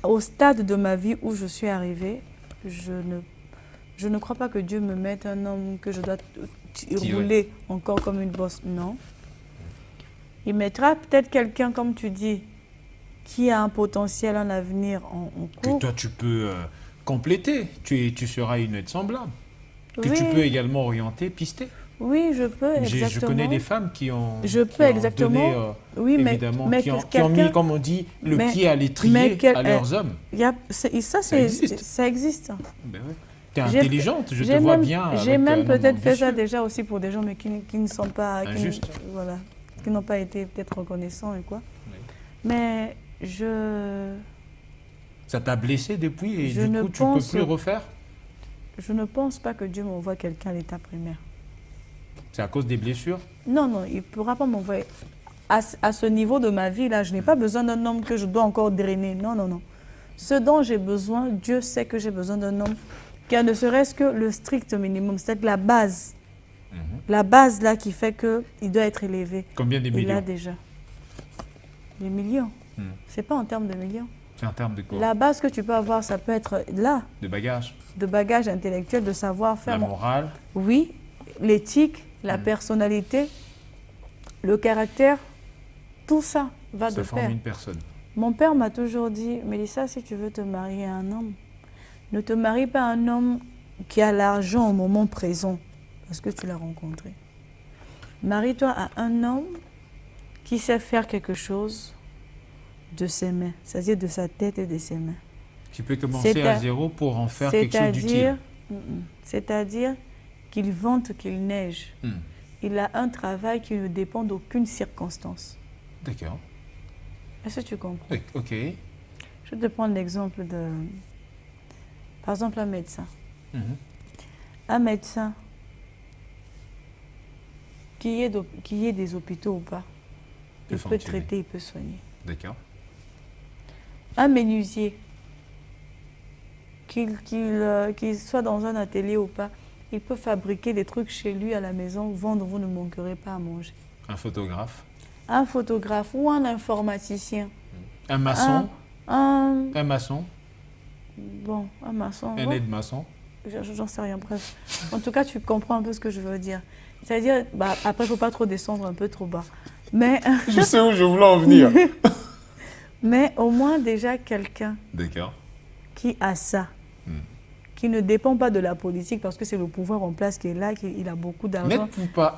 Speaker 4: Au stade de ma vie où je suis arrivée, je ne crois pas que Dieu me mette un homme que je dois rouler encore comme une bosse, non. Il mettra peut-être quelqu'un, comme tu dis, qui a un potentiel, un avenir en cours.
Speaker 1: Que toi, tu peux compléter. Tu seras une aide semblable. Que
Speaker 4: Oui.
Speaker 1: tu peux également orienter, pister.
Speaker 4: Oui, je peux, exactement.
Speaker 1: Je connais des femmes qui ont,
Speaker 4: exactement.
Speaker 1: donné,
Speaker 4: oui,
Speaker 1: évidemment,
Speaker 4: mais
Speaker 1: qui ont mis, comme on dit, le pied à l'étrier à leurs hommes.
Speaker 4: Ça existe.
Speaker 1: Ben ouais. Tu es intelligente, je te vois bien.
Speaker 4: J'ai même peut-être fait ça déjà aussi pour des gens mais qui ne sont pas...
Speaker 1: Injustes.
Speaker 4: Voilà, qui n'ont pas été peut-être reconnaissants et quoi.
Speaker 1: Oui.
Speaker 4: Mais
Speaker 1: ça t'a blessé depuis et
Speaker 4: je
Speaker 1: du coup, tu ne peux plus refaire?
Speaker 4: Je ne pense pas que Dieu m'envoie quelqu'un à l'état primaire.
Speaker 1: C'est à cause des blessures?
Speaker 4: Non, il ne pourra pas m'envoyer. À ce niveau de ma vie, là, je n'ai pas besoin d'un homme que je dois encore drainer. Non. Ce dont j'ai besoin, Dieu sait que j'ai besoin d'un homme qui a ne serait-ce que le strict minimum, c'est-à-dire la base. La base, là, qui fait qu'il doit être élevé.
Speaker 1: Combien de millions?
Speaker 4: Il a déjà. Des millions. C'est pas en termes de millions.
Speaker 1: C'est en termes de quoi?
Speaker 4: La base que tu peux avoir, ça peut être là.
Speaker 1: De bagages?
Speaker 4: De bagages intellectuels, de savoir-faire.
Speaker 1: La morale?
Speaker 4: Oui, l'éthique, la personnalité, le caractère, tout ça va de pair.
Speaker 1: Ça forme une personne.
Speaker 4: Mon père m'a toujours dit, Mélissa, si tu veux te marier à un homme, ne te marie pas à un homme qui a l'argent au moment présent, parce que tu l'as rencontré. Marie-toi à un homme qui sait faire quelque chose de ses mains, c'est-à-dire de sa tête et de ses mains.
Speaker 1: Tu peux commencer à zéro pour en faire quelque chose d'utile.
Speaker 4: C'est-à-dire qu'il vente, qu'il neige. Il a un travail qui ne dépend d'aucune circonstance.
Speaker 1: D'accord.
Speaker 4: Est-ce que tu comprends?
Speaker 1: Oui, ok.
Speaker 4: Je vais te prendre l'exemple de... Par exemple, un médecin. Un médecin qu'il y ait des hôpitaux ou pas, il peut traiter, il peut soigner.
Speaker 1: D'accord.
Speaker 4: Un menuisier, qu'il soit dans un atelier ou pas, il peut fabriquer des trucs chez lui à la maison, vendre, vous ne manquerez pas à manger.
Speaker 1: Un photographe.
Speaker 4: Un photographe ou un informaticien.
Speaker 1: Un maçon.
Speaker 4: Un
Speaker 1: maçon.
Speaker 4: Bon, un maçon.
Speaker 1: Un aide-maçon.
Speaker 4: J'en sais rien, bref. En tout cas, tu comprends un peu ce que je veux dire. C'est-à-dire, après, il ne faut pas trop descendre un peu trop bas. Mais...
Speaker 1: Je sais où je voulais en venir.
Speaker 4: Mais au moins déjà quelqu'un qui a ça, qui ne dépend pas de la politique parce que c'est le pouvoir en place qui est là, qu'il a beaucoup d'argent.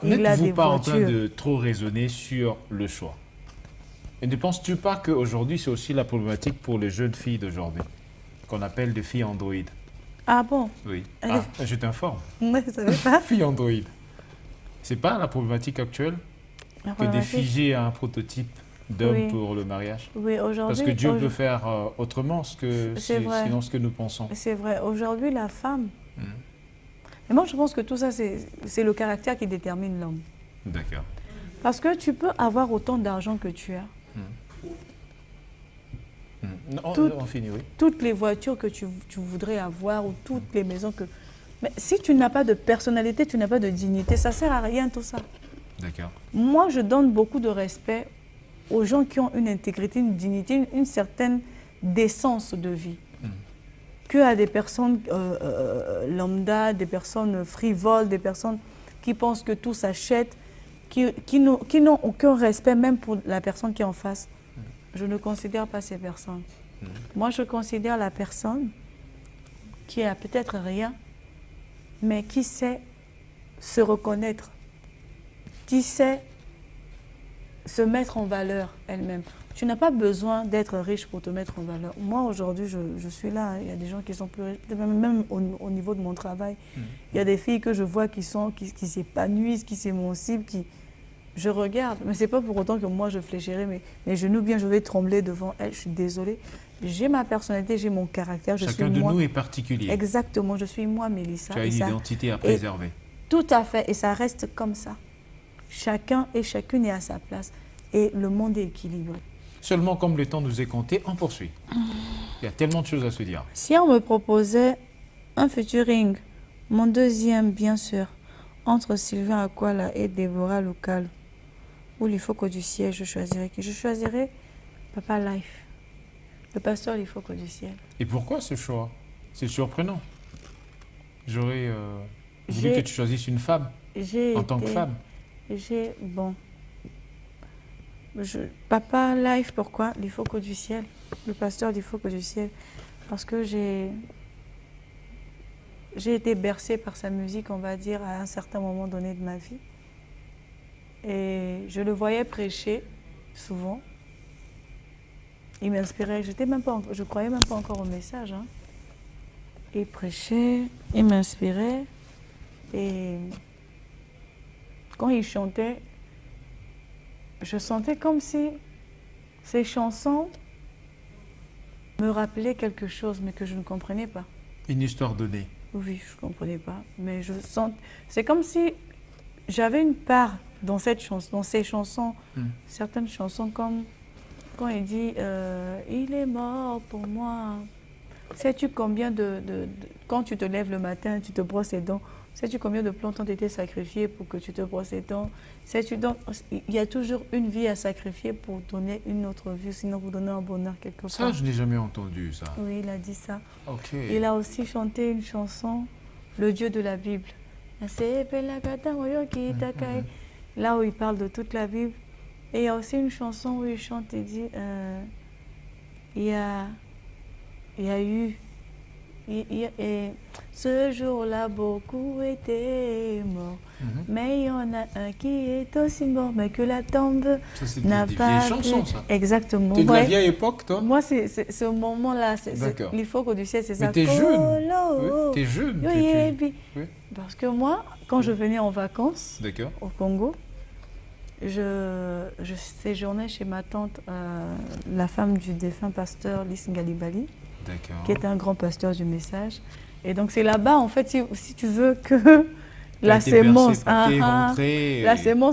Speaker 1: N'êtes-vous pas en train de trop raisonner sur le choix? Et ne penses-tu pas qu'aujourd'hui, c'est aussi la problématique pour les jeunes filles d'aujourd'hui, qu'on appelle des filles Android?
Speaker 4: Ah bon?
Speaker 1: Oui. Je t'informe.
Speaker 4: Oui, je ne savais pas.
Speaker 1: Filles Android. C'est pas la problématique actuelle que de figer un prototype d'homme pour le mariage?
Speaker 4: Oui, aujourd'hui.
Speaker 1: Parce que Dieu peut faire autrement sinon ce que nous pensons.
Speaker 4: C'est vrai. Aujourd'hui, la femme, Et moi, je pense que tout ça, c'est le caractère qui détermine l'homme.
Speaker 1: D'accord.
Speaker 4: Parce que tu peux avoir autant d'argent que tu as.
Speaker 1: On finit, oui.
Speaker 4: Toutes les voitures que tu voudrais avoir ou toutes les maisons que... Mais si tu n'as pas de personnalité, tu n'as pas de dignité, ça ne sert à rien tout ça.
Speaker 1: D'accord.
Speaker 4: Moi, je donne beaucoup de respect aux gens qui ont une intégrité, une dignité, une certaine décence de vie. Que à des personnes lambda, des personnes frivoles, des personnes qui pensent que tout s'achète, qui n'ont aucun respect même pour la personne qui est en face. Je ne considère pas ces personnes. Moi, je considère la personne qui a peut-être rien, mais qui sait se reconnaître, qui sait se mettre en valeur elle-même. Tu n'as pas besoin d'être riche pour te mettre en valeur. Moi, aujourd'hui, je suis là. Il y a des gens qui sont plus riches, même au niveau de mon travail. Il y a des filles que je vois qui s'épanouissent, qui s'émancipent, qui... Je regarde, mais ce n'est pas pour autant que moi je fléchirai mes genoux, bien je vais trembler devant elle, je suis désolée. J'ai ma personnalité, j'ai mon caractère, je
Speaker 1: Chacun
Speaker 4: suis
Speaker 1: de
Speaker 4: moi.
Speaker 1: nous est particulier.
Speaker 4: Exactement, je suis moi, Mélissa.
Speaker 1: Tu as une identité à préserver.
Speaker 4: Tout à fait, et ça reste comme ça. Chacun et chacune est à sa place, et le monde est équilibré.
Speaker 1: Seulement, comme le temps nous est compté, on poursuit. Il y a tellement de choses à se dire.
Speaker 4: Si on me proposait un featuring, mon deuxième, bien sûr, entre Sylvain Akwala et Déborah Lukalu, ou l'Ifoko du ciel, je choisirais qui? Je choisirais Papa Life, le pasteur l'Ifoko du ciel.
Speaker 1: Et pourquoi ce choix? C'est surprenant. J'aurais voulu que tu choisisses une femme en tant que femme.
Speaker 4: Papa Life, pourquoi? L'Ifoko du ciel, le pasteur l'Ifoko du ciel. Parce que j'ai été bercée par sa musique, on va dire, à un certain moment donné de ma vie. Et je le voyais prêcher souvent. Il m'inspirait. Je ne croyais même pas encore au message. Hein. Il prêchait, il m'inspirait. Et quand il chantait, je sentais comme si ces chansons me rappelaient quelque chose, mais que je ne comprenais pas.
Speaker 1: Une histoire donnée.
Speaker 4: Oui, je ne comprenais pas. Mais je sens. C'est comme si j'avais une part dans ces chansons, certaines chansons comme quand il dit il est mort pour moi. Sais-tu combien quand tu te lèves le matin, tu te brosses les dents, sais-tu combien de plantes ont été sacrifiées pour que tu te brosses les dents? Donc, il y a toujours une vie à sacrifier pour donner une autre vie, sinon pour donner un bonheur quelque part.
Speaker 1: Ça, je n'ai jamais entendu ça.
Speaker 4: Oui, il a dit ça.
Speaker 1: Okay.
Speaker 4: Il a aussi chanté une chanson, Le Dieu de la Bible. Là où il parle de toute la Bible. Et il y a aussi une chanson où il chante et dit il y a eu. Et ce jour-là, beaucoup étaient morts. Mais il y en a un qui est aussi mort, mais que la tombe n'a pas...
Speaker 1: C'est des chansons, ça.
Speaker 4: Exactement.
Speaker 1: Tu es de la vieille époque, toi?
Speaker 4: Moi, c'est ce moment-là. L'Ifoko du ciel, c'est ça.
Speaker 1: Mais t'es jeune. Oui, t'es jeune.
Speaker 4: Oui. Parce que moi, quand je venais en vacances au Congo, je séjournais chez ma tante, la femme du défunt pasteur Lys Ngalibali, qui est un grand pasteur du message. Et donc c'est là-bas, en fait, si tu veux, que la sémence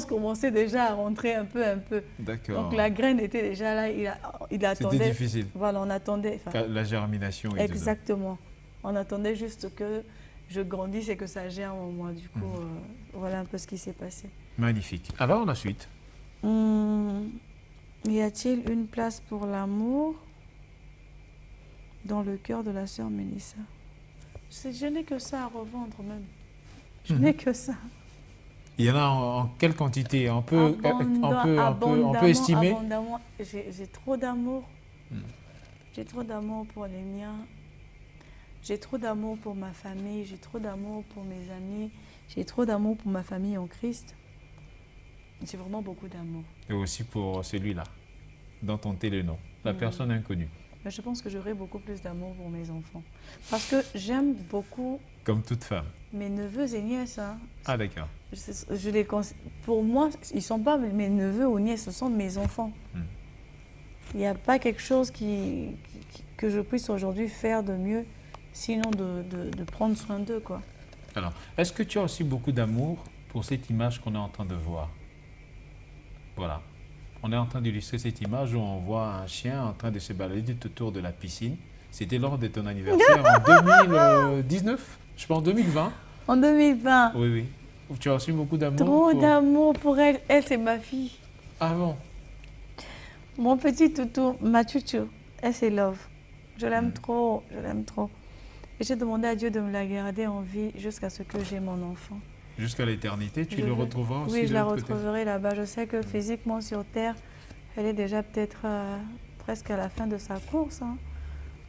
Speaker 4: commençait déjà à rentrer un peu.
Speaker 1: D'accord.
Speaker 4: Donc la graine était déjà là, il attendait.
Speaker 1: C'était difficile.
Speaker 4: Voilà, on attendait.
Speaker 1: La germination.
Speaker 4: Exactement. On attendait juste que je grandisse et que ça germe en moi. Du coup, voilà un peu ce qui s'est passé.
Speaker 1: Magnifique. Alors, la suite.
Speaker 4: Y a-t-il une place pour l'amour dans le cœur de la sœur Mélissa? Je n'ai que ça à revendre même. Je n'ai que ça.
Speaker 1: Il y en a en quelle quantité? On peut estimer?
Speaker 4: Abondamment. J'ai trop d'amour. J'ai trop d'amour pour les miens. J'ai trop d'amour pour ma famille. J'ai trop d'amour pour mes amis. J'ai trop d'amour pour ma famille en Christ. J'ai vraiment beaucoup d'amour.
Speaker 1: Et aussi pour celui-là, dont on tait le nom, la personne inconnue.
Speaker 4: Mais je pense que j'aurai beaucoup plus d'amour pour mes enfants. Parce que j'aime beaucoup...
Speaker 1: Comme toute femme.
Speaker 4: Mes neveux et nièces. Hein.
Speaker 1: Ah, d'accord.
Speaker 4: Pour moi, ils ne sont pas mes neveux ou nièces, ce sont mes enfants. Il n'y a pas quelque chose que je puisse aujourd'hui faire de mieux, sinon de prendre soin d'eux, quoi.
Speaker 1: Alors, est-ce que tu as aussi beaucoup d'amour pour cette image qu'on est en train de voir? Voilà. On est en train d'illustrer cette image où on voit un chien en train de se balader tout autour de la piscine. C'était lors de ton anniversaire en 2019, je pense 2020.
Speaker 4: En 2020.
Speaker 1: Oui, oui. Tu as aussi beaucoup d'amour.
Speaker 4: Trop d'amour pour elle. Elle, c'est ma fille.
Speaker 1: Ah bon?
Speaker 4: Mon petit toutou, ma chouchou, elle, c'est Love. Je l'aime trop, je l'aime trop. Et j'ai demandé à Dieu de me la garder en vie jusqu'à ce que j'ai mon enfant.
Speaker 1: Jusqu'à l'éternité, tu le retrouveras aussi?
Speaker 4: Oui, je la retrouverai là-bas. Je sais que physiquement sur Terre, elle est déjà peut-être presque à la fin de sa course. Hein.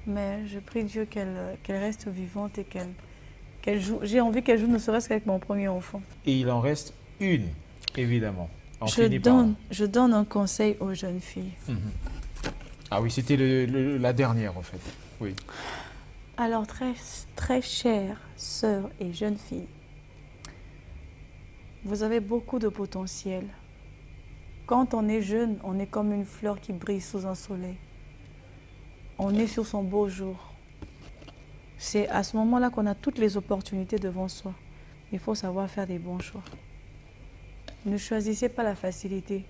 Speaker 4: Mais je prie Dieu qu'elle reste vivante et qu'elle joue. J'ai envie qu'elle joue ne serait-ce qu'avec mon premier enfant.
Speaker 1: Et il en reste une, évidemment.
Speaker 4: Je donne un conseil aux jeunes filles.
Speaker 1: Ah oui, c'était la dernière en fait. Oui.
Speaker 4: Alors, très chères sœurs et jeunes filles, vous avez beaucoup de potentiel. Quand on est jeune, on est comme une fleur qui brille sous un soleil. On est sur son beau jour. C'est à ce moment-là qu'on a toutes les opportunités devant soi. Il faut savoir faire des bons choix. Ne choisissez pas la facilité.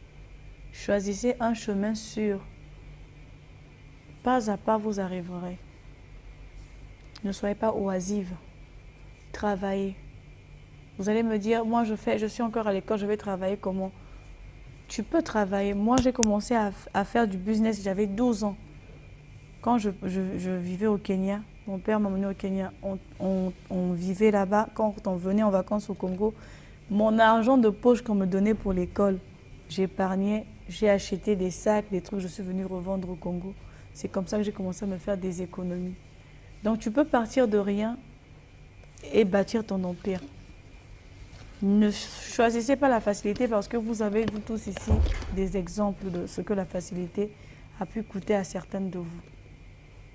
Speaker 4: Choisissez un chemin sûr. Pas à pas, vous arriverez. Ne soyez pas oisive. Travaillez. Vous allez me dire, moi je suis encore à l'école, je vais travailler comment? Tu peux travailler. Moi j'ai commencé à faire du business, j'avais 12 ans. Quand je vivais au Kenya, mon père m'a emmené au Kenya, on vivait là-bas. Quand on venait en vacances au Congo, mon argent de poche qu'on me donnait pour l'école, j'épargnais, j'ai acheté des sacs, des trucs, je suis venue revendre au Congo. C'est comme ça que j'ai commencé à me faire des économies. Donc tu peux partir de rien et bâtir ton empire. Ne choisissez pas la facilité parce que vous avez, vous tous ici, des exemples de ce que la facilité a pu coûter à certaines de vous.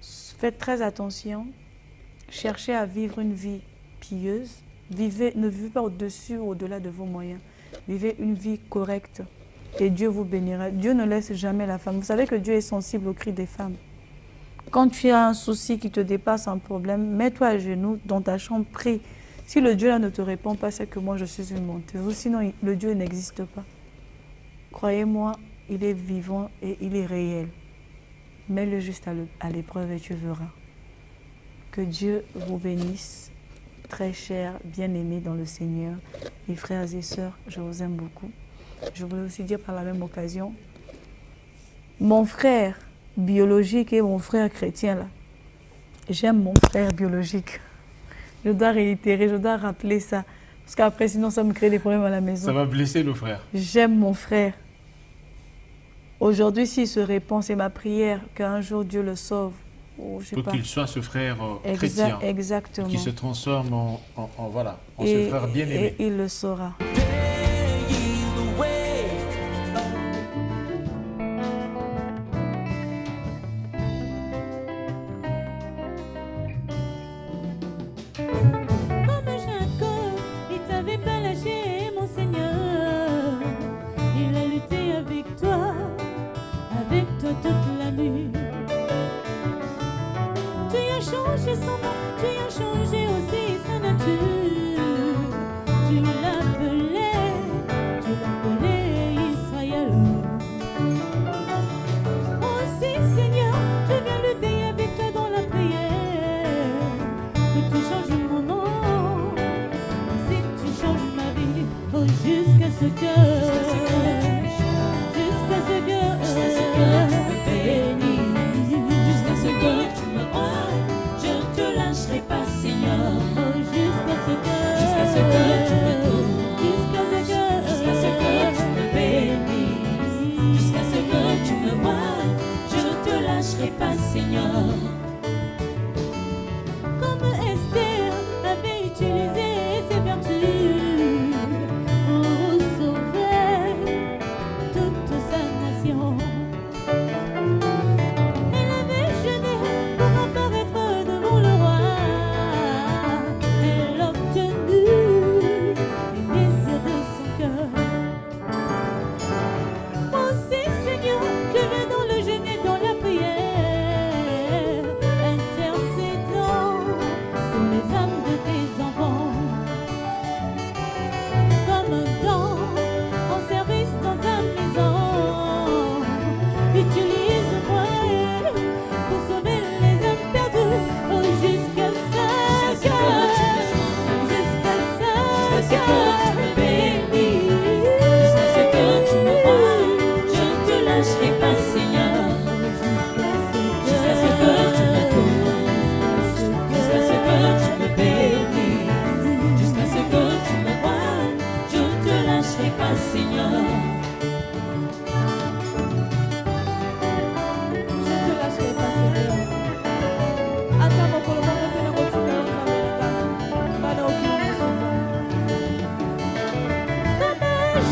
Speaker 4: Faites très attention. Cherchez à vivre une vie pieuse. Ne vivez pas au-dessus ou au-delà de vos moyens. Vivez une vie correcte et Dieu vous bénira. Dieu ne laisse jamais la femme. Vous savez que Dieu est sensible aux cris des femmes. Quand tu as un souci qui te dépasse, un problème, mets-toi à genoux dans ta chambre, prie. Si le Dieu là ne te répond pas, c'est que moi je suis une menteuse. Ou sinon, le Dieu n'existe pas. Croyez-moi, il est vivant et il est réel. Mets-le juste à l'épreuve et tu verras. Que Dieu vous bénisse, très chers, bien-aimés dans le Seigneur. Mes frères et sœurs, je vous aime beaucoup. Je voulais aussi dire par la même occasion, mon frère biologique et mon frère chrétien, là, j'aime mon frère biologique. Je dois réitérer, je dois rappeler ça. Parce qu'après, sinon, ça me crée des problèmes à la maison.
Speaker 1: Ça va blesser le frère.
Speaker 4: J'aime mon frère. Aujourd'hui, s'il se répand, c'est ma prière qu'un jour Dieu le sauve.
Speaker 1: Pour qu'il soit ce frère chrétien.
Speaker 4: Exactement.
Speaker 1: Qui se transforme en ce frère bien-aimé.
Speaker 4: Et il le saura.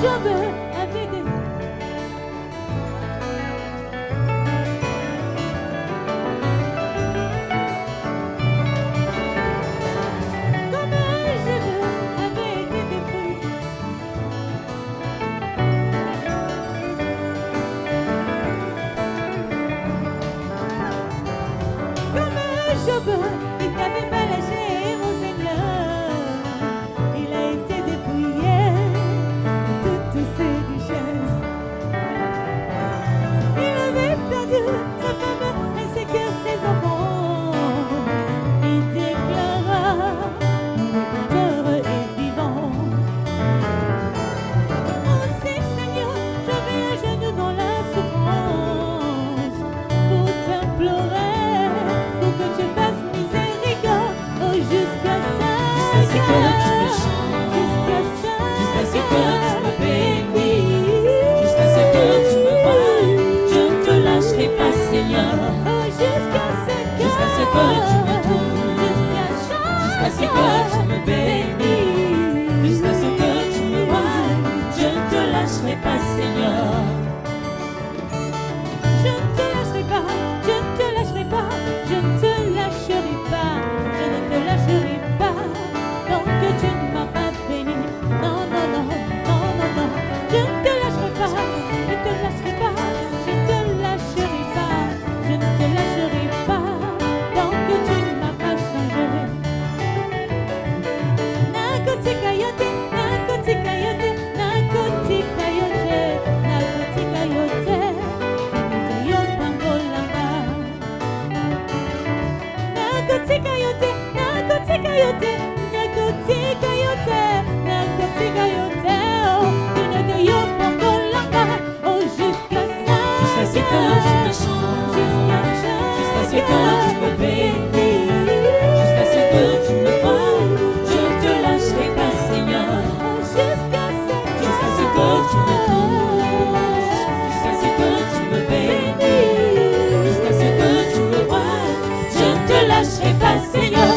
Speaker 3: Job avait des... Il t'avait pas lâché, mon Seigneur. Il a été dépouillé de toutes ses richesses. Il avait perdu sa femme ainsi que ses enfants. Il déclara, mon Rédempteur est vivant. Aussi, Seigneur, je vais à genoux dans la souffrance pour t'implorer. Que tu fasses miséricorde, oh jusqu'à ce que tu me changes, jusqu'à ce que tu me bénis, jusqu'à ce que tu me parles, je ne te lâcherai pas, Seigneur. Oh jusqu'à ce que tu me touches, jusqu'à ce que tu me bénis, jusqu'à ce que tu me parles, je ne te lâcherai pas, Seigneur. Je ne te lâcherai pas, je ne te lâcherai pas, je ne te lâcherai pas, je ne te lâcherai pas, tant que tu ne m'as pas béni. Non, non, non, non, non, non, je ne te lâcherai pas, je ne te lâcherai pas, je ne te lâcherai pas, je ne te lâcherai pas, tant que tu ne m'as pas changé. Nakoti kayote, nakoti kayote, nakoti kayote, nakoti kayote. Nakotika yote, nakotika yote, nakotika yote, nakotika yote, oh, tu ne te yopangolanga, oh, jusqu'à ce que tu me changes, jusqu'à ce que tu me bénis, jusqu'à ce que tu me parles, je ne te lâcherai pas, Seigneur, oh, jusqu'à ce que tu me touches, jusqu'à ce que tu me bénis, jusqu'à ce que tu me parles, je ne te lâcherai pas, Seigneur.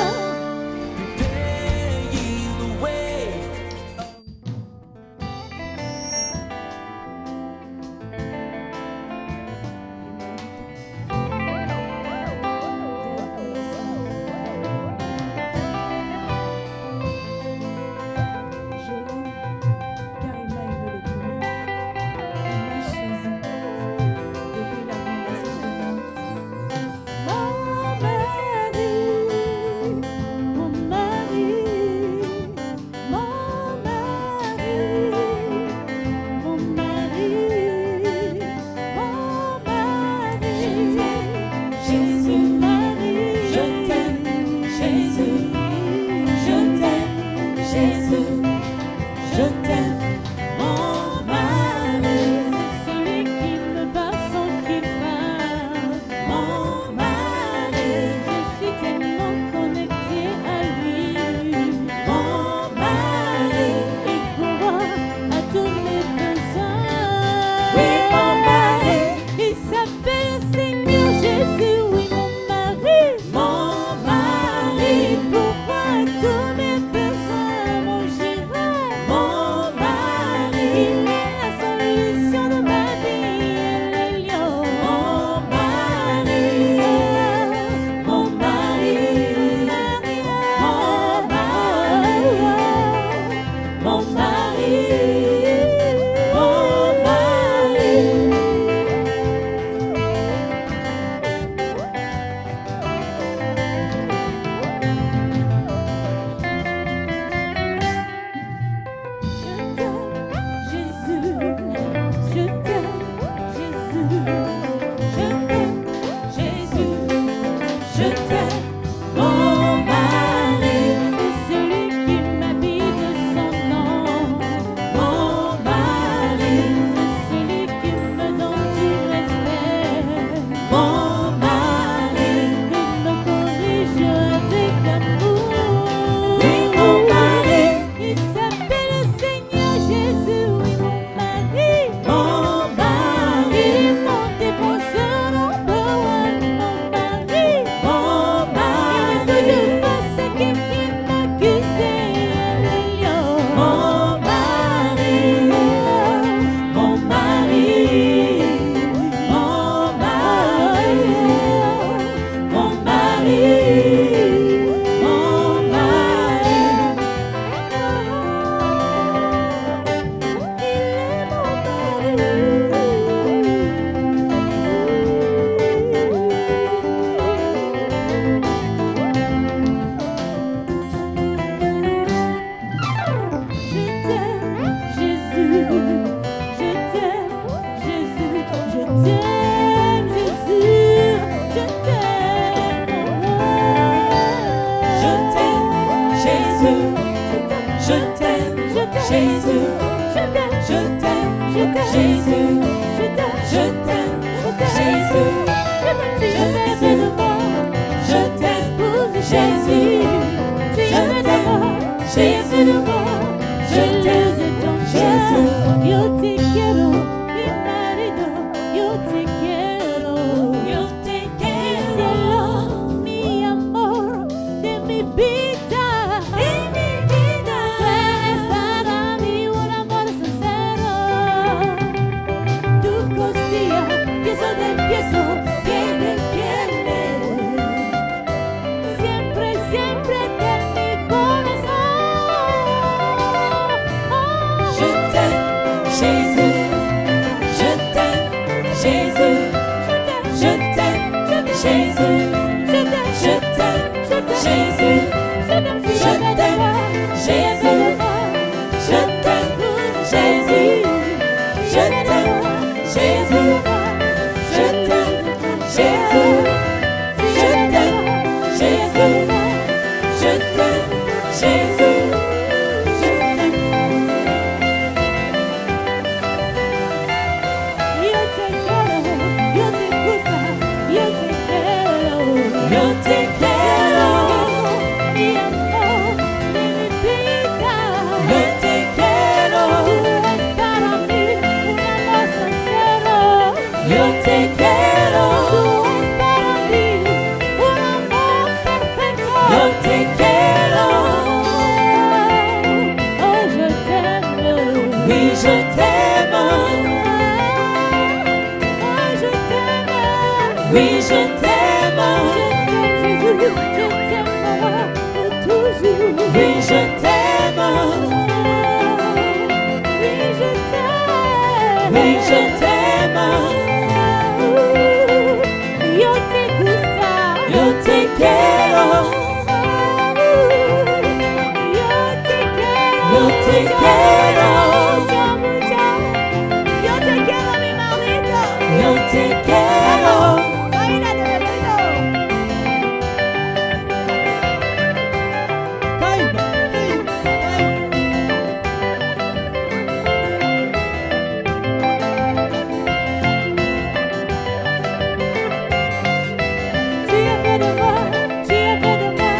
Speaker 7: Tu es fait de moi,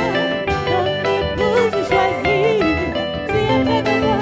Speaker 7: ton épouse choisie. Tu es fait de moi,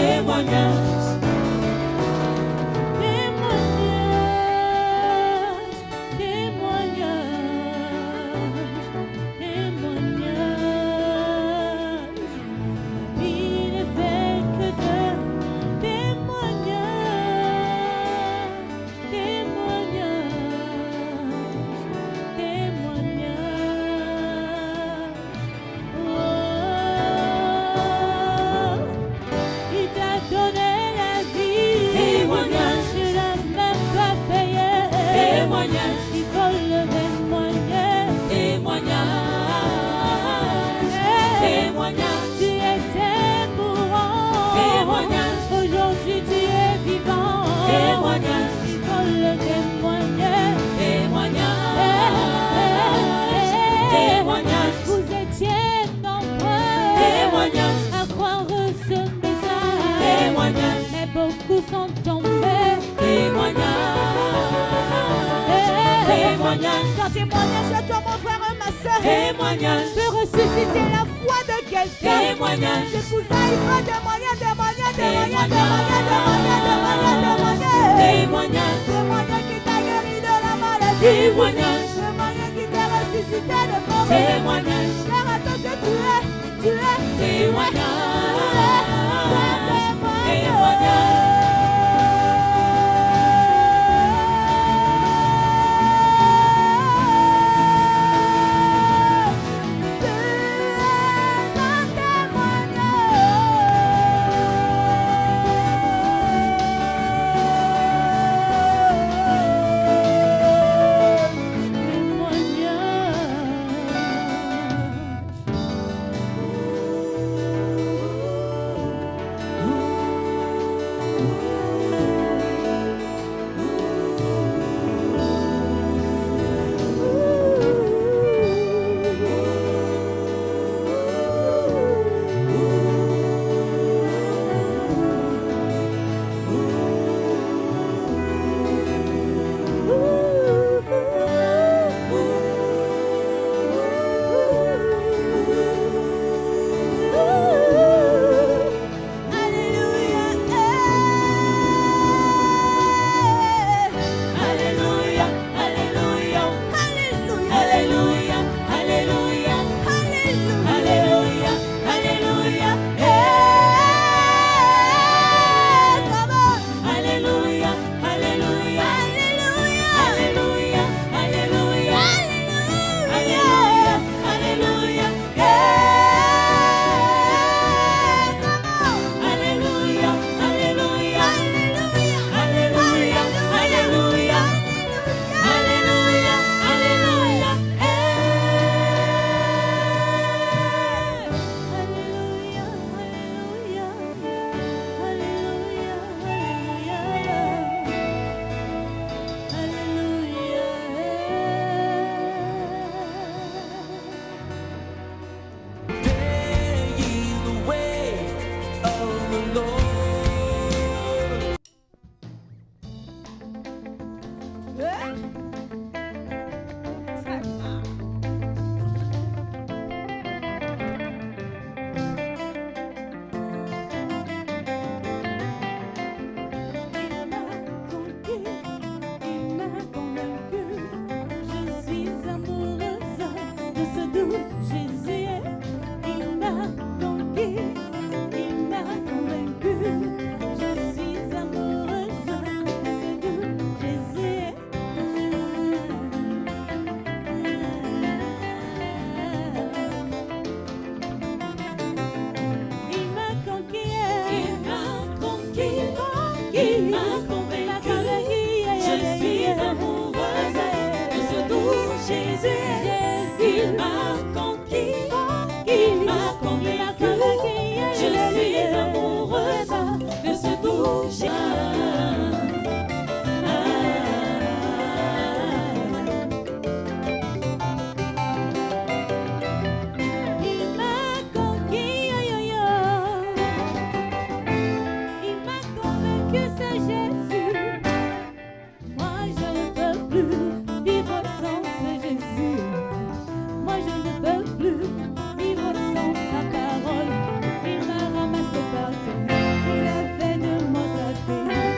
Speaker 7: Témoignage.
Speaker 3: beaucoup sont tombés. Témoignage, quand témoignage de toi mon frère et ma soeur. Témoignage, je peux ressusciter la foi de quelqu'un. Témoignage, je vous aille pas témoigner. Témoignage, témoignage qui t'a guéri de la maladie. Témoignage, témoignage qui t'a ressuscité de mort. Témoignage, frère à toi c'est tu es.
Speaker 7: Il m'a ramassé par terre, il a fait de moi sa fille.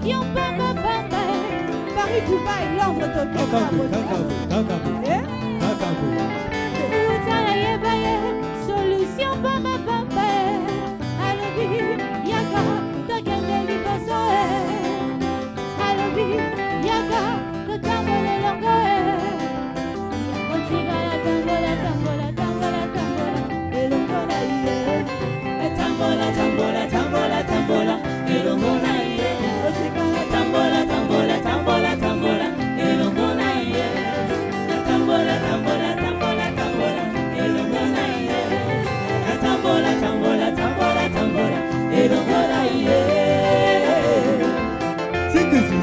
Speaker 7: Solution, papa, papa. Paris, Dubaï, Londres, Tokyo, solution, papa, papa. Alobi, yaga, takendeli basoe. Alobi, yaga, tatambole longoe. Yakochigala, tambola, tambola, tambola, tambola. Elongola, yeah. Tambola, tambola, tambola, tambola. Elongola, yeah. Tambola, tambola, tambola, tambola. Elongola, yeah. Tambola, tambola, tambola, tambola. Elongola, yeah. Tambola, tambola, tambola, tambola. Elongola, yeah. C'est que c'est.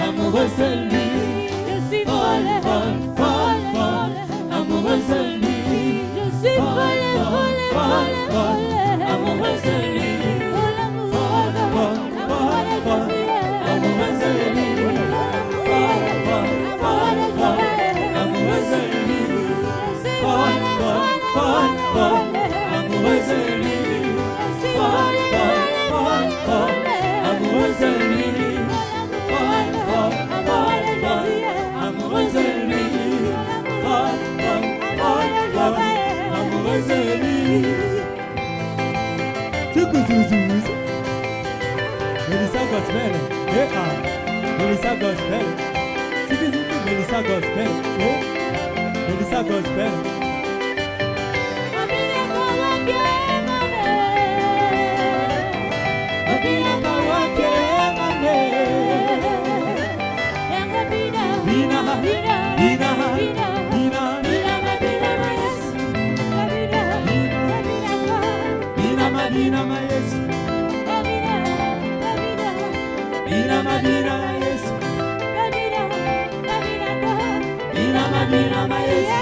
Speaker 7: Amoureuse de lui, je suis folle, folle, folle, folle, amoureuse de lui, je suis folle, folle, folle, folle, amoureuse de lui, folle, amoureuse, folle, folle, folle, amoureuse de lui, folle, folle, folle, folle, amoureuse de lui, folle, folle, folle, folle, amoureuse de lui, folle, folle, folle, folle, amoureuse de lui. Melissa Gospel, Melissa Gospel, Melissa Gospel, Melissa Gospel. Madina Maes, Madina Madina Maes, Madina Madina Maes.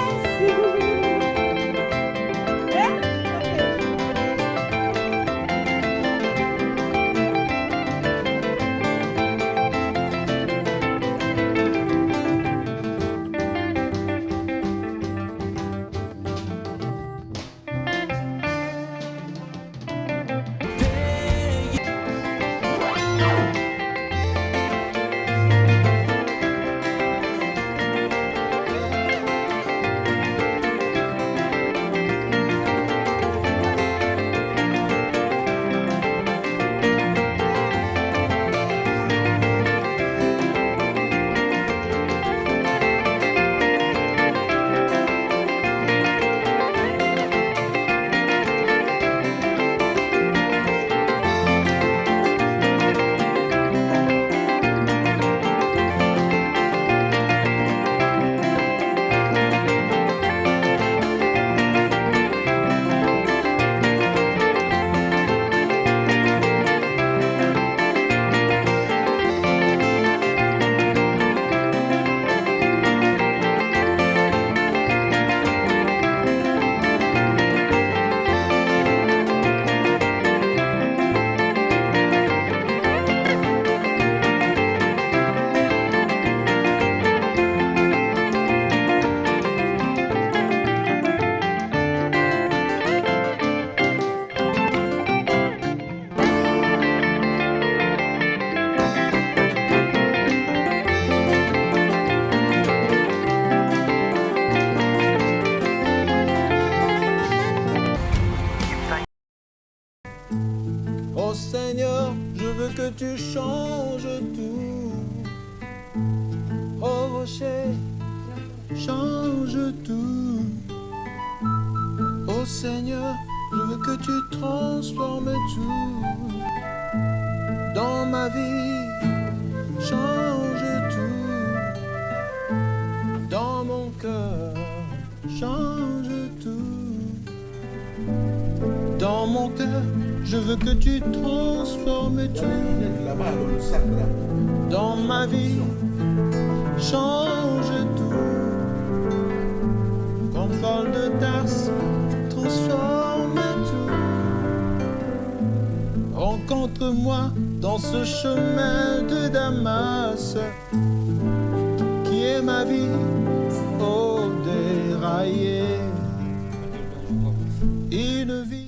Speaker 8: Seigneur, je veux que tu changes tout. Oh rocher, change tout. Oh Seigneur, je veux que tu transformes tout. Dans ma vie, change tout. Dans mon cœur, change tout. Dans mon cœur, je veux que tu transformes tout. Dans ma vie, change tout. Comme Paul de Tarse, transforme tout. montre-moi dans ce chemin de Damas qui est ma vie, oh déraillée.